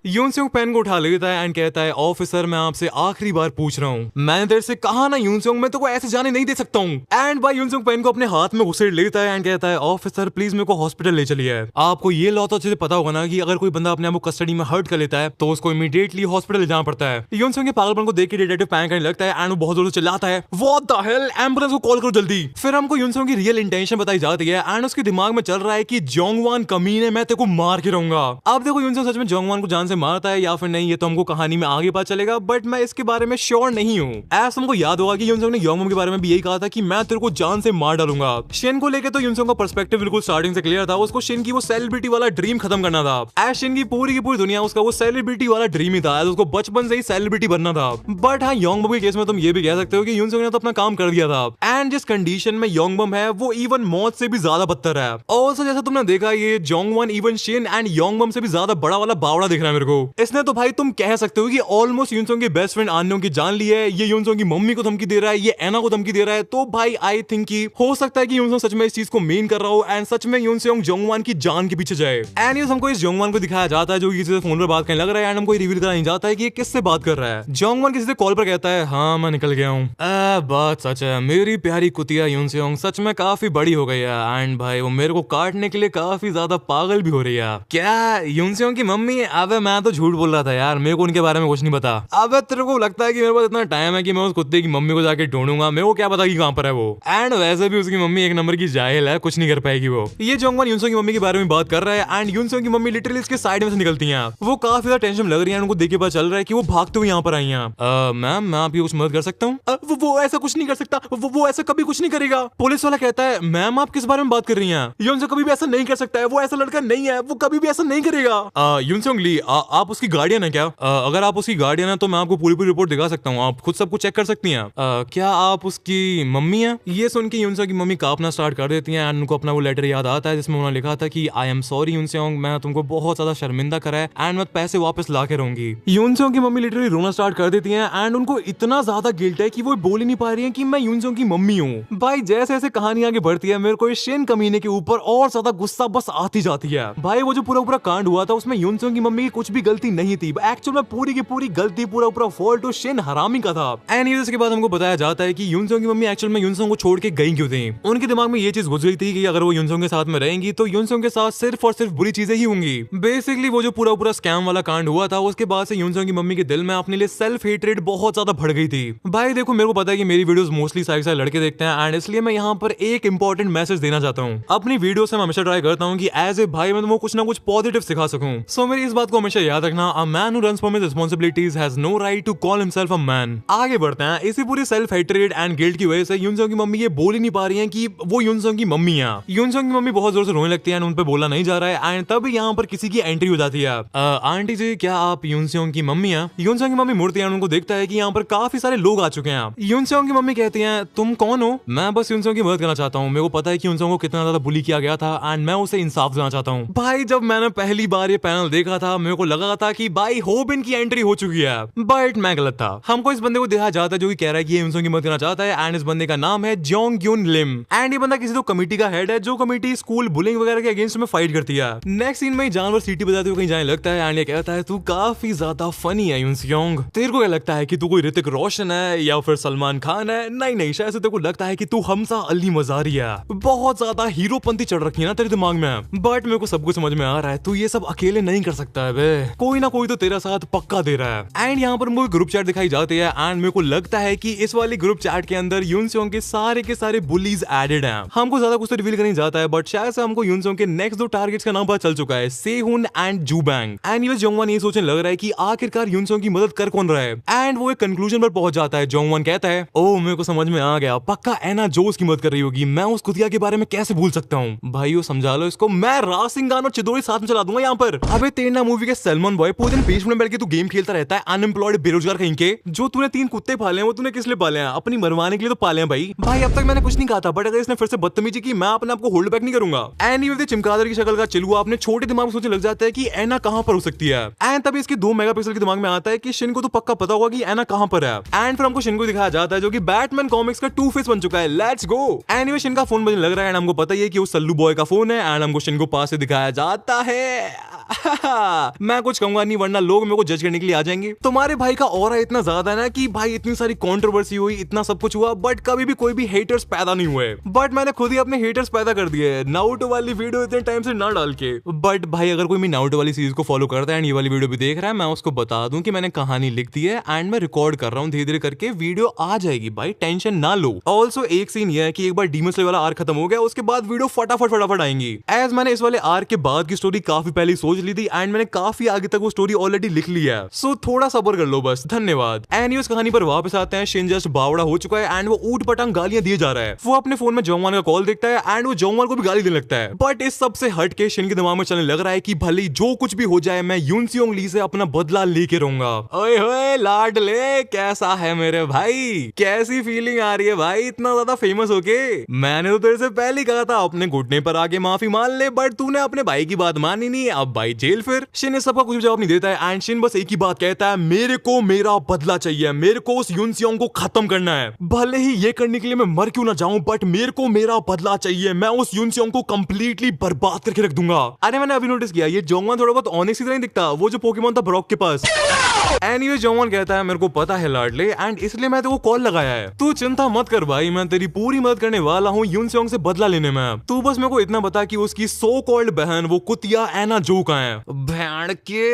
यूनसियोंग पेन को उठा लेता है एंड कहता है ऑफिसर मैं आपसे आखिरी बार पूछ रहा हूँ, मैंने तेरे से कहा ना यूनसियोंग मैं तो ऐसे जाने नहीं दे सकता हूँ। एंड भाई यूनसियोंग पेन को अपने हाथ में घुसेड़ लेता है एंड कहता है ऑफिसर प्लीज मेरे को हॉस्पिटल ले चलिए। आपको ये लॉ तो अच्छे से पता होगा ना कि अगर कोई बंदा अपने आप को कस्टडी में हर्ट कर लेता है तो उसको इमीडिएटली हॉस्पिटल ले जाना पड़ता है। यूनसियोंग के पागलपन को देख के डिटेक्टिव पैनिक करने लगता है एंड वो बहुत जोर से चिल्लाता है व्हाट द हेल, एम्बुलेंस को कॉल करो जल्दी। फिर हमको यूनसियोंग की रियल इंटेंशन बताई जाती है एंड उसके दिमाग में चल रहा है कि जोंगवान कमीने मैं तेरे को मार के रहूंगा। अब देखो यूनसियोंग सच में जोंगवान को जान से मारता है या फिर नहीं ये तो हमको कहानी में आगे पता चलेगा, बट मैं इसके बारे में श्योर नहीं हूँ। ऐसा हमको याद होगा कि यूनसियोंग ने योंगबम के बारे में भी यही कहा था कि मैं तेरे को जान से मार डालूंगा। शिन को लेके तो यूनसियोंग का पर्सपेक्टिव बिल्कुल स्टार्टिंग से क्लियर था, उसको शिन की वो सेलिब्रिटी वाला ड्रीम खत्म करना था। शिन की पूरी दुनिया उसका वो सेलिब्रिटी वाला ड्रीम ही था, उसको बचपन से ही सेलिब्रिटी बनना था। बट हाँ योंगबम के केस में तुम ये भी कह सकते हो कि यूनसियोंग ने तो अपना काम कर दिया था एंड जिस कंडीशन में योंगबम है वो इवन मौत से भी ज्यादा बदतर है। ऑल्सो जैसा तुमने देखा ये जोंगवान इवन शिन एंड योंगबम से भी ज्यादा बड़ा वाला बावड़ा दिख रहा है मेरे को। इसने तो भाई तुम कह सकते हो कि ऑलमोस्ट यूनसियोंग की बेस्ट फ्रेंड आन्योंग की जान ली है, ये यूनसियोंग की मम्मी को धमकी दे रहा है, ये एना को धमकी दे रहा है। तो भाई आई थिंक कि हो सकता है कि यूनसियोंग सच में इस चीज को मेन कर रहा हो एंड सच में यूनसियोंग जोंगवान की जान के पीछे जाए। एंड हमको इस जोंगवान को दिखाया जाता है जो किसी से फोन पर बात करने लग रहा है एंड हमको रिवील करा नहीं जाता है कि ये किससे बात कर रहा है। जोंगवान किसी से कॉल पर कहता है हाँ मैं निकल गया हूँ। बात सच है, मेरी प्यारी कुतिया यूनसियोंग सच में काफी बड़ी हो गई है एंड भाई वो मेरे को काटने के लिए काफी ज्यादा पागल भी हो रही है। क्या यूनसियोंग की मम्मी? अबे मैं तो झूठ बोल रहा था यार, मेरे को उनके बारे में कुछ नहीं पता। अबे तेरे को लगता है कि मेरे पास इतना टाइम है कि मैं उस कुत्ते की मम्मी को जाके ढूंढूंगा? मेरे को क्या पता कि कहां पर है वो। एंड वैसे भी उसकी मम्मी एक नंबर की जाहिल है, कुछ नहीं कर पाएगी वो। ये जोंगवान यूनसियोंग की मम्मी के बारे में बात कर रहा है एंड यूनसियोंग की मम्मी लिटरली इसके साइड में से निकलती है। वो काफी ज्यादा टेंशन लग रही है, उनको देख के पता चल रहा है कि वो भागते हुए यहाँ पर आई है। मैम मैं आपकी कुछ मदद कर सकता हूँ? वो ऐसा कुछ नहीं कर सकता, वो ऐसा कभी कुछ नहीं करेगा। पुलिस वाला कहता है मैम आप किस बारे में बात कर रही हैं? यूनसियोंग कभी भी ऐसा नहीं कर सकता है, वो ऐसा लड़का नहीं है, वो कभी भी ऐसा नहीं करेगा। यूनसियोंग ली आप उसकी गार्डियन है क्या? अगर आप उसकी गार्डियन है तो मैं आपको पूरी रिपोर्ट दिखा सकता हूँ, आप खुद सब कुछ चेक कर सकती हैं। क्या आप उसकी मम्मी हैं? ये सुन के यूनसियोंग की मम्मी कांपना स्टार्ट कर देती हैं एंड उनको अपना वो लेटर याद आता है जिसमें उन्होंने लिखा था कि आई एम सॉरी यूनसियोंग, मैं तुमको बहुत ज्यादा शर्मिंदा करा है एंड मैं पैसे वापस ला के रहूंगी। यूनसियोंग की मम्मी लिटरली रोना स्टार्ट कर देती हैं एंड उनको इतना ज्यादा गिल्ट है कि वो बोल ही नहीं पा रही है कि मैं यूनसियोंग की मम्मी हूँ। भाई जैसे जैसे कहानी आगे बढ़ती है मेरे को इस शिन कमीने के ऊपर और ज्यादा गुस्सा बस आती जाती है। भाई वो जो पूरा कांड हुआ था उसमें यूनसियोंग की मम्मी की कुछ भी गलती नहीं थी, एक्चुअल में पूरी की पूरी गलती पूरा फॉल्ट तो शिन हरामी का था। एंड इसके बाद हमको बताया जाता है कि यूनसियोंग की मम्मी एक्चुअल में यूनसियोंग को छोड़ के गई क्यों थी। उनके दिमाग में ये चीज घुस गई थी कि अगर वो यूनसियोंग के साथ में रहेंगी तो यूनसियोंग के साथ सिर्फ और सिर्फ बुरी चीजें ही होंगी। बेसिकली वो जो पूरा स्कैम वाला कांड हुआ था उसके बाद से यूनसियोंग की मम्मी के दिल में अपने लिए सेल्फ हेट्रेड बहुत ज्यादा बढ़ गई थी। भाई देखो मेरे को पता है कि मेरी वीडियोस मोस्टली सारे लड़के देखते हैं एंड इसलिए मैं यहाँ पर एक इंपॉर्टेंट मैसेज देना चाहता हूँ। अपनी वीडियो से मैं हमेशा ट्राई करता हूँ कि एज ए भाई मैं तुमको कुछ ना कुछ पॉजिटिव सिखा सकूं। सो मेरी इस बात को हमेशा याद रखना, a man who runs from his responsibilities has no right to call himself a man. आगे बढ़ते हैं। इसी पूरी सेल्फ हेट्रेड एंड गिल्ट की वजह से यूनसियोंग की मम्मी ये बोल ही नहीं पा रही है कि वो यूनसियोंग की मम्मी है। यूनसियोंग की मम्मी बहुत जोर से रोने लगती है, उन पे बोला नहीं जा रहा है एंड तब यहाँ पर किसी की एंट्री हो जाती है। आंटी जी क्या आप यूनसियोंग की मम्मी है? यूनसियोंग की मम्मी मुड़ती है, उनको देखता है कि यहाँ पर काफी सारे लोग आ चुके हैं। यूनसियोंग की मम्मी कहती है तुम कौन हो? मैं बस यूनसियोंग की मदद करना चाहता हूँ, मेरे को पता है कि यूनसियोंग को कितना ज्यादा बुली किया गया था एंड मैं उसे इंसाफ देना चाहता हूँ। भाई जब मैंने पहली बार ये पैनल देखा था मेरे को लगा था कि भाई होबिन की एंट्री हो चुकी है, बट मैं गलत था। हमको इस बंदे को देखा जाता है जो कि कह रहा है कि ये यूनसियोंग की मदद करना चाहता है एंड इस बंदे का नाम है जोंगयुन लिम एंड ये बंदा किसी तो कमेटी का हेड है जो कमेटी स्कूल बुलिंग वगैरह के अगेंस्ट में फाइट करती है। नेक्स्ट सीन में जानवर सीटी बजाते हुए कहीं जाने लगता है एंड ये कहता है तू काफी ज्यादा फनी है यूनसियोंग, तेरे को क्या लगता है कि तू कोई ऋतिक रोशन है या फिर सलमान खान है? नहीं शायद से तेरे को लगता है कि तू हमजा अली मजारी है। बहुत ज्यादा हीरोपंती चढ़ रखी है ना तेरे दिमाग में, बट मेरे को सब कुछ समझ में आ रहा है, तू ये सब अकेले नहीं कर सकता है बे, कोई ना कोई तो तेरा साथ पक्का दे रहा है। एंड यहाँ पर मुझे ग्रुप चैट दिखाई जाती है एंड मेरे को लगता है कि इस वाली ग्रुप चैट के अंदर यूनसोंग के सारे बुलीज एडेड हैं। हमको ज्यादा कुछ तो रिवील करने जाता है, बट शायद से हमको यूनसोंग के नेक्स्ट 2 टारगेट्स का नाम पता चल चुका है, सेहुन एंड जूबैंग। एंड ये जोंगवान ये सोचने लग रहा है कि आखिरकार यूनसोंग की मदद कर कौन रहा है। एंड वो एक कंक्लूजन पर पहुंच जाता है। जोंगवान कहता है, ओ मेरे को समझ में आ गया, पक्का एना जोस की मदद कर रही होगी। मैं उस कुतिया के बारे में कैसे भूल सकता हूँ। भाइयों समझा लो इसको, मैं रासिंगान और चिदोरी साथ में चला दूंगा यहाँ पर। अबे तेना मूवी के सलमान बॉय पूरे दिन बेसमेंट में बैठ के तू गेम खेलता रहता है, अनएम्प्लॉयड बेरोजगार कहीं के। जो तूने 3 कुत्ते पाले हैं वो तूने किस लिए पाले हैं? अपनी मरवाने के लिए तो पाले हैं भाई अब तक मैंने कुछ नहीं कहा था, बट अगर इसने फिर से बदतमीजी की मैं अपने आपको होल्ड बैक नहीं करूंगा। एनीवे चिमकादड़ की शक्ल का चिलुआ अपने छोटे दिमाग में सोचने लग जाता है कि एना कहां पर हो सकती है। एंड तभी इसके 2 मेगापिक्सल के दिमाग में आता है कि शिन को तो पक्का पता होगा कि एना कहां पर है। एंड फिर हमको शिन को दिखाया जाता है जो कि बैटमैन कॉमिक्स का 2 फेस बन चुका है। Let's go. एनीवे शिन का फोन बजने लग रहा है एंड हमको पता ही है कि वो सल्लू बॉय का फोन है। एंड हमको शिन को पास से दिखाया जाता है। मैं कुछ कहूंगा नहीं वरना लोग मेरे को जज करने के लिए आ जाएंगे। तुम्हारे भाई का ऑरा इतना ज्यादा है ना कि भाई इतनी सारी कंट्रोवर्सी हुई, इतना सब कुछ हुआ, बट कभी भी कोई भी हेटर्स पैदा नहीं हुए। बट मैंने खुद ही अपने हेटर्स पैदा कर दिए नारुतो वाली वीडियो इतने टाइम से ना डाल के। बट भाई अगर कोई भी नारुतो वाली सीरीज को फॉलो करता है एंड ये वाली वीडियो भी देख रहा है, मैं उसको बता दूं कि मैंने कहानी लिख दी है एंड मैं रिकॉर्ड कर रहा हूँ। धीरे धीरे करके वीडियो आ जाएगी भाई, टेंशन ना लो। ऑल्सो एक सीन ये है कि एक बार डीमन स्लेयर वाला आर्क खत्म हो गया, उसके बाद वीडियो फटाफट आएंगी। एज मैंने इस वाले आर्क के बाद की स्टोरी काफी पहले सोच ली थी एंड मैंने काफी आगे तक वो स्टोरी ऑलरेडी लिख ली है। सो थोड़ा सब्र कर लो बस, धन्यवाद। एनीवे इस कहानी पर वापस आते हैं। शिन जस्ट बावड़ा हो चुका है एंड वो ऊट पटांग गालियां दिए जा रहा है। वो अपने फोन में जोंगवान का कॉल देखता है एंड वो जोंगवान को भी गाली देने लगता है। बट इस सब से हट के शिन के दिमाग में चलने लग रहा है कि भले जो कुछ भी हो जाए मैं यूनसियोंग ली से अपना बदला लेके रहूंगा। ओए होए लाडले, कैसा है मेरे भाई? कैसी फीलिंग आ रही है भाई इतना ज्यादा फेमस होके? मैंने तो तेरे से पहले कहा था अपने घुटने पर आके माफी मान ले, बट तूने अपने भाई की बात मानी नहीं। अब भाई जेल फिर। शिन इस सबका कुछ जवाब नहीं देता है एंड शिन बस एक ही बात कहता है, मेरे को मेरा बदला चाहिए, मेरे को उस यूनसियोंग को खत्म करना है। भले ही ये करने के लिए मैं मर क्यों ना जाऊं, बट मेरे को मेरा बदला चाहिए। मैं उस यूनसियोंग को कंप्लीटली बर्बाद करके रख दूंगा। अरे मैंने अभी नोटिस किया ये जोंगवान थोड़ा बहुत ऑनेस्ट की तरह दिखता, वो जो पोकेमोन था ब्रॉक के पास। एनीवे जोंगवान कहता है मेरे को पता है लाडले एंड इसलिए मैं तेरे को कॉल लगाया है। तू चिंता मत कर भाई, मैं तेरी पूरी मदद करने वाला हूँ यूनसियोंग से बदला लेने में। तू बस मेरे को इतना बता कि उसकी सो कॉल्ड बहन वो कुतिया एना जो कहां है। भैंड के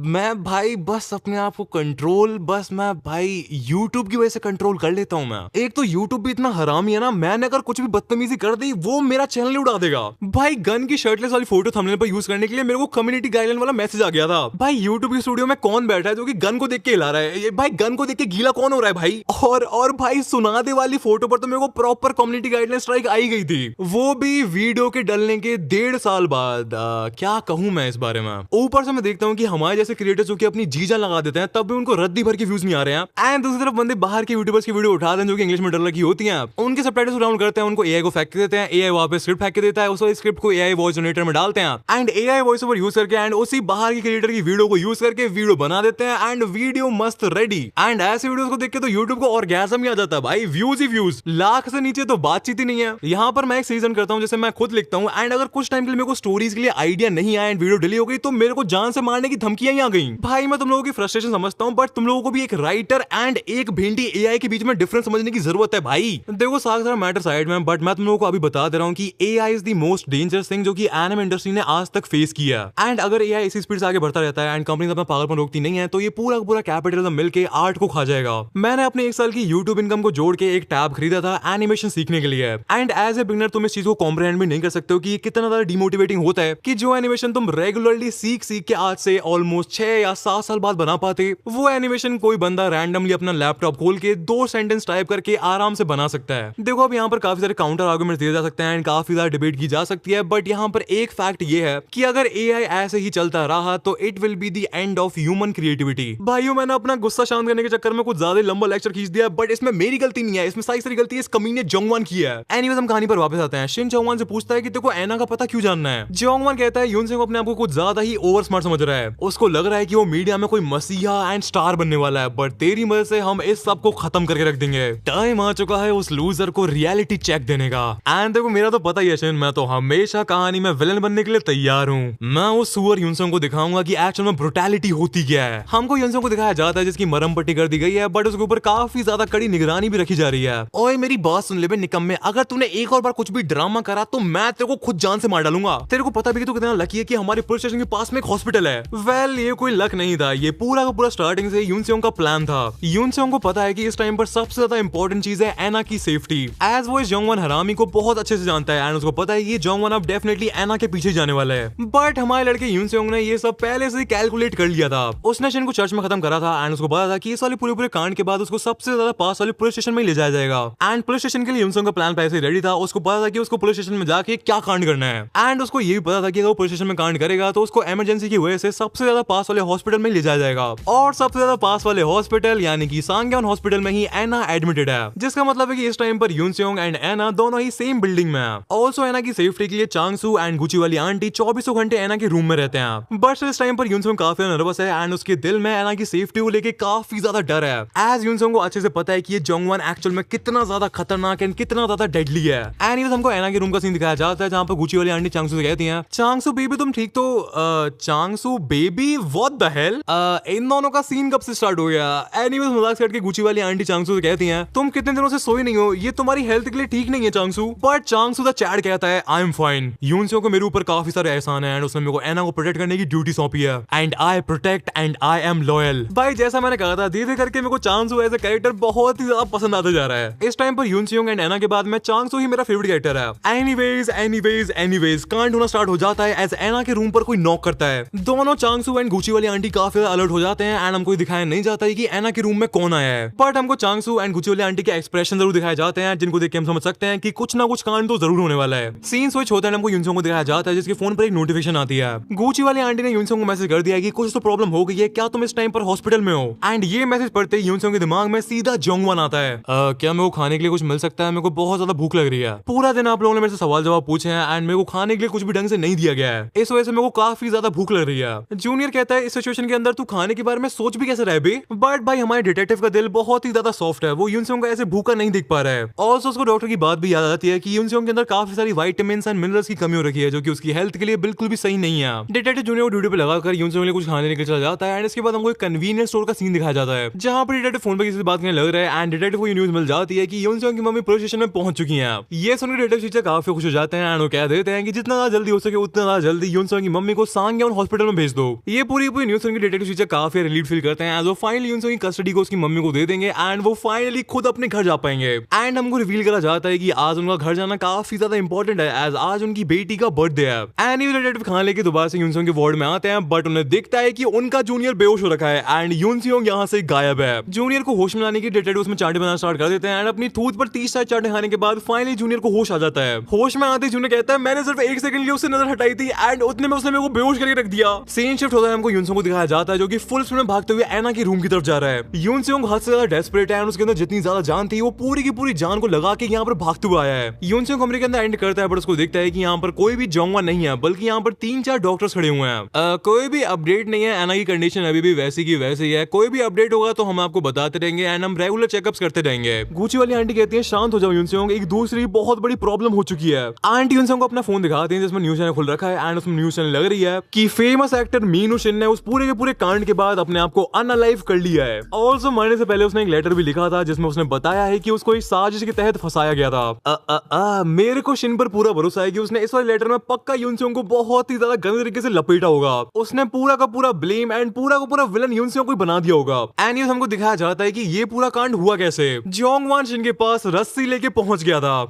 मैं भाई बस अपने आप को कंट्रोल, बस मैं भाई यूट्यूब की वजह से कंट्रोल कर लेता हूँ मैं। एक तो यूट्यूब भी इतना हरामी है ना, मैंने अगर कुछ भी बदतमीजी कर दी वो मेरा चैनल उड़ा देगा। भाई गन की शर्टलेस वाली फोटो थंबनेल पर यूज करने के लिए मेरे को कम्युनिटी गाइडलाइन वाला मैसेज आ गया था। भाई यूट्यूब के स्टूडियो में कौन बैठा है जो कि गन को देख के हिला रहा है? ये भाई गन को देख के गीला कौन हो रहा है भाई? और भाई सुना दे वाली फोटो पर तो मेरे को प्रॉपर कम्युनिटी गाइडलाइन स्ट्राइक आई गई थी, वो भी वीडियो के डलने के 1.5 साल बाद। क्या कहूं मैं इस बारे में। ऊपर से मैं देखता हूं कि हमारे जैसे क्रिएटर्स जो कि अपनी जीजा लगा देते हैं तब भी उनको रद्दी भर के व्यूज नहीं आ रहे हैं। एंड दूसरी तरफ बंदे बाहर के यूट्यूबर्स की वीडियो उठाते हैं जो कि इंग्लिश में डर लगी होती हैं, उनके सबटाइटल्स डाउनलोड करते हैं, उनको एआई को फेंक देते हैं, एआई वहां पे स्क्रिप्ट फेंक के देता है, उस स्क्रिप्ट को एआई वॉइस जनरेटर में डालते हैं and AI voice over use करके एंड उसी बाहर की क्रिएटर की वीडियो को यूज करके वीडियो बना देते हैं एंड वीडियो मस्त रेडी। एंड ऐसे वीडियोस को देख के तो यूट्यूब को ऑर्गेज़म ही आ जाता है भाई, व्यूज ही व्यूज, लाख से नीचे तो बातचीत ही नहीं है। यहाँ पर मैं एक सीजन करता हूँ जैसे मैं खुद लिखता हूँ एंड अगर कुछ टाइम के लिए मेरे को स्टोरीज के लिए आइडिया नहीं आया एंड वीडियो डिलीट हो गई तो मेरे को जान से मारने की धमकियां ही आ गई। भाई मैं तुम लोगों की फ्रस्ट्रेशन समझता हूँ, बट तुम लोगों को भी एक राइटर एंड एक भेंडी एआई के बीच में डिफरेंस समझने की जरूरत है भाई। देखो सारा मैटर साइड में, बट मैं तुम लोगों को अभी बता दे रहा हूँ कि AI is the most dangerous thing जो कि एनिमे इंडस्ट्री ने आज तक फेस किया। एंड अगर एआई इसी स्पीड से आगे बढ़ता रहता है एंड कंपनी अपना पागलपन रोकती नहीं है तो ये पूरा पूरा कैपिटलिज्म मिलके आर्ट को खा जाएगा। मैंने अपने 1 साल की यूट्यूब इनकम को जोड़ के एक टैब खरीदा था एनिमेशन सीखने के लिए एंड एज ए बिगिनर तुम इस चीज को कॉम्प्रिहेंड भी नहीं कर सकते हो कि कितना ज्यादा डिमोटिवेटिंग होता है कि जो एनिमेशन तुम रेगुलरली सीख के आज से ऑलमोस्ट 6 या 7 साल बाद बना पाते, वो एनिमेशन कोई बंदा रैंडमली अपना लैपटॉप खोल के 2 सेंटेंस टाइप करके आराम से बना सकता है। देखो अब यहाँ पर काफी सारे काउंटर आर्गुमेंट दिए जा सकते हैं एंड काफी ज्यादा डिबेट की जा सकती है, बट यहाँ पर एक फैक्ट ये है कि अगर एआई ऐसे ही चलता रहा तो it will be the end of human creativity. भाइयों मैंने अपना गुस्सा शांत करने के चक्कर में कुछ ज्यादा लंबा लेक्चर खींच दिया, बट इसमें मेरी गलती नहीं है, इसमें सारी गलती इस कमीने जोंगवान की है। एनीवेज हम कहानी पर वापस आते हैं। शिन जोंगवान से पूछता है कि तेको एना का पता क्यों जानना है। जोंगवान कहता है यूनसेंग अपने आप को कुछ ज्यादा ही ओवर स्मार्ट समझ रहा है, उसको लग रहा है कि वो मीडिया में कोई मसीहा एंड स्टार बनने वाला है, बट तेरी मदद से हम इस सब को खत्म करके रख देंगे। टाइम आ चुका है उस लूजर को रियलिटी चेक देने का। एंड देखो मेरा तो पता ही है शिन, मैं तो हमेशा कहानी में विलन बनने के लिए तैयार हूँ। मैं उस सुअर यूनसेंग को दिखाऊंगा कि एक्चुअल में ब्रुटैलिटी होती युक्ति क्या है। हमको युनसोंग को दिखाया जाता है जिसकी मरहम पट्टी कर दी गई है, बट उसके ऊपर काफी ज्यादा कड़ी निगरानी भी रखी जा रही है। ओए मेरी बात सुन ले बे निकम्मे, अगर तूने एक और बार कुछ भी ड्रामा करा तो मैं तेरे को खुद जान से मार डालूंगा। तेरे को पता भी कि तू कितना लकी है कि हमारे पुलिस स्टेशन के पास में एक हॉस्पिटल है। वेल ये कोई लक नहीं था, ये पूरा का पूरा स्टार्टिंग से युनसोंग का प्लान था। युनसोंग को पता है कि इस टाइम पर सबसे ज्यादा इंपॉर्टेंट चीज है एना की सेफ्टी। एज वो इस जोंगवन हरामी को बहुत अच्छे से जानता है एंड उसको पता है कि जोंगवन अब डेफिनेटली एना के पीछे जाने वाला है। बट हमारे लड़के युनसोंग ने ये सब पहले से कैलकुलेट कर लिया था। उसने शिन को चर्च में खत्म करा था एंड उसको पता था कि इस वाले पूरे कांड के बाद उसको सबसे ज्यादा पास वाले पुलिस स्टेशन में ले जाया जाएगा। एंड पुलिस स्टेशन के लिए युनसोंग का प्लान पहले से रेडी था। उसको पता था कि उसको पुलिस स्टेशन में जाके क्या कांड करना है एंड उसको ये भी पता था कि अगर वो पुलिस स्टेशन में कांड करेगा तो उसको इमरजेंसी की वजह से सबसे ज्यादा पास वाले हॉस्पिटल में ले जाया जाएगा। और सबसे ज्यादा पास वाले हॉस्पिटल यानी कि सांग्योन हॉस्पिटल में ही एना एडमिटेड है, जिसका मतलब है कि इस टाइम पर युनसोंग एंड एना दोनों ही सेम बिल्डिंग में है। ऑल्सो एना की सेफ्टी के लिए चांगसू एंड गुची वाली आंटी 24 घंटे एना के रूम में रहते हैं। बट इस टाइम पर युनसोंग काफी नर्वस है एंड उसके दिल में एना की सेफ्टी को लेके काफी ज्यादा डर है। एज युनसोंग को अच्छे से पता है कि ये जोंगवन एक्चुअल में कितना ज्यादा खतरनाक एंड कितना ज्यादा डेडली है। एनीवेज हमको एना के रूम का सीन दिखाया जाता है जहां पर गुची वाली आंटी चांगसू से कहती हैं, चांगसू बेबी तुम ठीक तो? चांगसू बेबी व्हाट द हेल, इन दोनों का सीन कब से स्टार्ट हो गया? एनीवेज मजाक करके गुची वाली आंटी चांगसू से कहती हैं, तुम कितने दिनों से सोई नहीं हो, ये तुम्हारी हेल्थ के लिए ठीक नहीं है चांगसू। बट चांगसू द चैट कहता है आई एम फाइन, युनसोंग को मेरे ऊपर काफी सारे एहसान है एंड उसने मेरे को एना को प्रोटेक्ट करने की ड्यूटी सौंपी है and I protect and I am loyal. भाई जैसा मैंने कहा था धीरे करके मेरे को चांगसू एज ए कैरेक्टर बहुत ही ज्यादा पसंद आता जा रहा है। इस टाइम पर युनसोंग एंड एना के बाद में चांगसू ही मेरा फेवरेट कैरेक्टर है। एनीवेज कांड होना स्टार्ट हो जाता है एज एना के रूम पर कोई नॉक करता है। दोनों चांगसू एंड गुची वाली आंटी काफी अलर्ट हो जाते हैं एंड हमको दिखाया नहीं जाता है कि एना के रूम में कौन आया है। बट हमको चांगसू एंड गुची वाली आंटी के एक्सप्रेशन जरूर दिखाए जाते हैं जिनको देख के हम समझ सकते हैं कि कुछ ना कुछ कांड तो जरूर होने वाला है। सीन स्विच होता है, हमको युनसोंग को दिखाया जाता है जिसके फोन पर एक नोटिफिकेशन आती है। गुची वाली आंटी ने युनसोंग को मैसेज कर दिया कि कुछ तो प्रॉब्लम हो गई है, क्या तुम इस टाइम पर हॉस्पिटल में हो? एंड ये मैसेज पढ़ते ही युनसोंग के दिमाग में सीधा जोंगवन आता है। क्या मेरे को खाने के लिए कुछ मिल सकता है? मेरे को बहुत ज्यादा भूख लग रही है। पूरा दिन आप लोगों ने मेरे से सवाल जवाब पूछे हैं एंड मेरे को खाने के लिए कुछ भी ढंग से नहीं दिया गया है, इस वजह से मेरे को काफी ज्यादा भूख लग रही है। जूनियर कहता है इस सिचुएशन के अंदर तू खाने के बारे में सोच भी कैसे रहे बे? बट भाई हमारे डिटेक्टिव का दिल बहुत ही ज्यादा सॉफ्ट है, वो युनसोंग को ऐसे भूखा नहीं दिख पा रहा है। ऑल्सो उसको डॉक्टर की बात भी याद आती है कि युनसोंग के अंदर काफी सारी विटामिन्स एंड मिनरल्स की कमी हो रखी है जो कि उसकी हेल्थ के लिए बिल्कुल भी सही नहीं है। डिटेक्टिव जूनियर को ड्यूटी पे लगाकर युनसोंग के लिए कुछ खाने निकल चला जाता है एंड इसके बाद हमको एक कन्वीनियंस स्टोर का सीन दिखाया जाता है जहां पर डिटेक्टिव फोन पर किसी से बात करने लग रहा है एंड डिटेक्टिव को न्यूज मिल जाती है कि युनसोंग की मम्मी पुलिस स्टेशन में पहुंच चुकी है। ये सुनकर डिटेक्टिव टीचर काफी खुश हो जाते हैं एंड वो कह देते हैं कि जितना ज्यादा जल्दी हो सके उतना ज्यादा जल्दी युनसोंग की मम्मी को सांग्योन हॉस्पिटल में भेज दो। ये पूरी न्यूज सुनकर डिटेक्टिव टीचर काफी रिलीफ फील करते हैं एज वो फाइनली युनसोंग की कस्टडी को उसकी मम्मी को दे देंगे एंड वो फाइनली खुद अपने घर जा पाएंगे। एंड हमको रिवील करा जाता है कि आज उनका घर जाना काफी ज्यादा इंपॉर्टेंट है एज आज उनकी बेटी का बर्थडे है। एंड ये डिटेक्टिव खाना लेके दोबारा से युनसोंग के वार्ड में आते हैं बट उन्हें दिखता है कि उनका जूनियर बेहोश हो रखा है एंड युनसोंग यहाँ से गायब है। जूनियर को होश में लाने की डिटेक्टिव उसमें चाटे बनाना स्टार्ट कर देते हैं एंड अपनी थूत पर 30 चाटे खाने के बाद फाइनली जूनियर को होश आ जाता है। होश में आते जूनियर कहता है मैंने सिर्फ 1 सेकंड के लिए उससे नजर हटाई थी एंड उतने में उसने मेरे को बेहोश करके रख दिया। सीन शिफ्ट होता है, हमको युनसोंग को दिखाया जाता है जो कि फुल स्पीड में भागते हुए एना के रूम की तरफ जा रहा है। युनसोंग हद से ज्यादा डेस्परेट है एंड उसके अंदर जितनी ज्यादा जान थी वो पूरी की पूरी जान को लगा के यहाँ पर भागते हुए आया है। युनसोंग कमरे के अंदर एंड करता है बट उसको दिखता है कि यहाँ पर कोई भी जोंगवन नहीं है बल्कि यहाँ पर 3-4 डॉक्टर्स खड़े हुए हैं। कोई भी अपडेट नहीं है, एना की कंडीशन अभी भी वैसी की वैसी है। कोई भी अपडेट होगा तो हम आपको बताते रहेंगे एंड हम रेगुलर चेकअप्स करते रहेंगे। गुची वाली आंटी कहती है शांत हो जाओ युनसोंग, एक दूसरी बहुत बड़ी प्रॉब्लम हो चुकी है। आंटी युनसोंग को अपना फोन दिखाती है जिसमें न्यूज चैनल खुल रखा है एंड उसमें न्यूज चैनल लग रही है कि फेमस एक्टर मीनू शिन ने उस पूरे के पूरे कांड के बाद अपने आप को अनअलाइव कर लिया है। ऑल्सो मरने से पहले उसने एक लेटर भी लिखा था जिसमें उसने बताया है कि उसको एक साजिश के तहत फंसाया गया था। मेरे को शिन पर पूरा भरोसा है कि उसने इस वाले लेटर में पक्का युनसोंग को बहुत ही ज्यादा गंदे तरीके से लपेटा होगा। उसने पूरा का पूरा ब्लेम एंड पूरा का पूरा विलन युनसोंग को बना दिया होगा। एंड ये हमको दिखाया जाता है कि ये पूरा कांड हुआ कैसे। जोंगवन शिन के पास रस्सी लेके पहुंच गया था।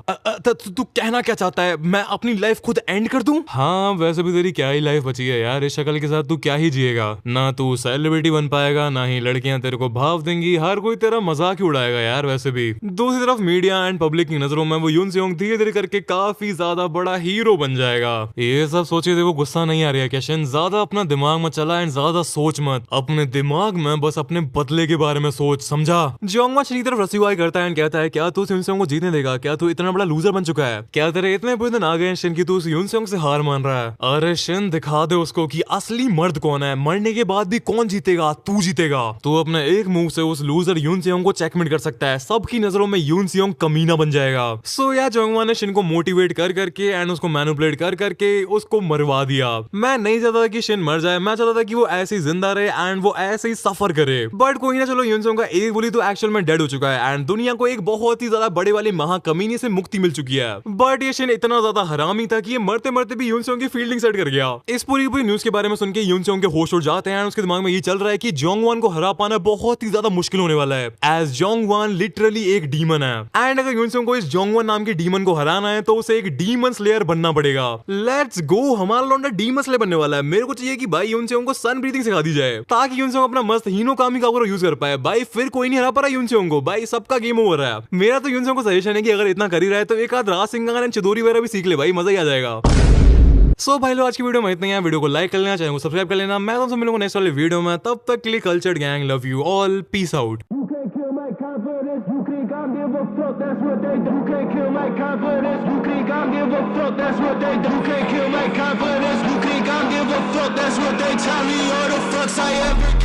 तू कहना क्या चाहता है, मैं अपनी लाइफ खुद एंड कर दूं? हाँ वैसे भी तेरी क्या ही लाइफ बची है यार, इस शक्ल के साथ तू क्या ही जिएगा। ना तू सेलिब्रिटी बन पाएगा ना ही लड़कियां तेरे को भाव देंगी, हर कोई तेरा मजाक ही उड़ाएगा यार। वैसे भी दूसरी तरफ मीडिया एंड पब्लिक की नजरों में वो युनसोंग धीरे धीरे करके काफी ज्यादा बड़ा हीरो बन जाएगा। ये सब सोचे देखो गुस्सा नहीं आ रहा है क्या शिन? ज्यादा अपना दिमाग मत चला एंड ज्यादा सोच मत, अपने दिमाग में बस अपने बदले के बारे में सोच, समझा? जोंगवन शिन की तरफ रस्सीवाई करता है एंड कहता है क्या तू युनसोंग को जीतने देगा? क्या तू इतना बड़ा लूजर बन चुका है? क्या तेरे इतने बुरे दिन आ गए शिन की तू युनसोंग से हार मान रहा है? अरे शिन दिखा दे उसको कि असली मर्द कौन है, मरने के बाद भी कौन जीतेगा? तू जीतेगा। तू अपने एक मूव से उस लूजर युनसोंग को चेकमेट कर सकता है, सबकी नजरों में युनसोंग कमीना बन जाएगा। सो या जोंगवन ने शिन को मोटिवेट कर करके एंड उसको मैनिपुलेट कर करके उसको मरवा दिया। मैं नहीं चाहता था कि शिन मर जाए, मैं चाहता था कि वो ऐसे ऐसे ही जिंदा रहे एंड वो ऐसे ही सफर करे। बट कोई ना, चलो युनसोंग का एक गोली तो एक्चुअल में डेड हो चुका है एंड दुनिया को एक बहुत ही ज्यादा बड़े वाले महाकमीने से मुक्ति मिल चुकी है। बट ये शिन इतना ज्यादा हरामी था कि ये मरते मरते भी युनसोंग की फील्डिंग सेट कर गया। इस पूरी न्यूज के बारे में सुन के युनसोंग के होश उड़ जाते हैं। उसके दिमाग में ये चल रहा है कि जोंगवान को हरा पाना बहुत ही ज्यादा मुश्किल होने वाला है, एज जोंगवान लिटरली एक डीमन है एंड अगर युनसोंग को इस जोंगवान नाम के डीमन को हराना है तो उसे एक डीमन स्लेयर बनना पड़ेगा। लेट्स गो, हमारा लौंडा डीमन स्लेयर बनने वाला है। मेरे को चाहिए कि भाई युनसोंग को सन ब्रीथिंग सिखा दी जाए ताकि युनसोंग अपना मस्त हीनो कामी का यूज कर पाए। भाई फिर कोई नहीं हरा पा रहा युनसोंग को, भाई सबका गेम ओवर है। मेरा तो युनसोंग को सजेशन है कि अगर इतना कर ही रहा है तो एक आध राज सिंगार चिदोरी वगैरह भी सीख ले भाई, मजा ही आ जाएगा। सो भाई लोग, आज की वीडियो में इतना ही है। वीडियो को लाइक कर लेना, चैनल को सब्सक्राइब कर लेना। मैं तुमसे मिलूंगा नेक्स्ट वाले वीडियो में, तब तक के लिए cultured gang love you all, peace out.
That's what they tell me, all the fucks I ever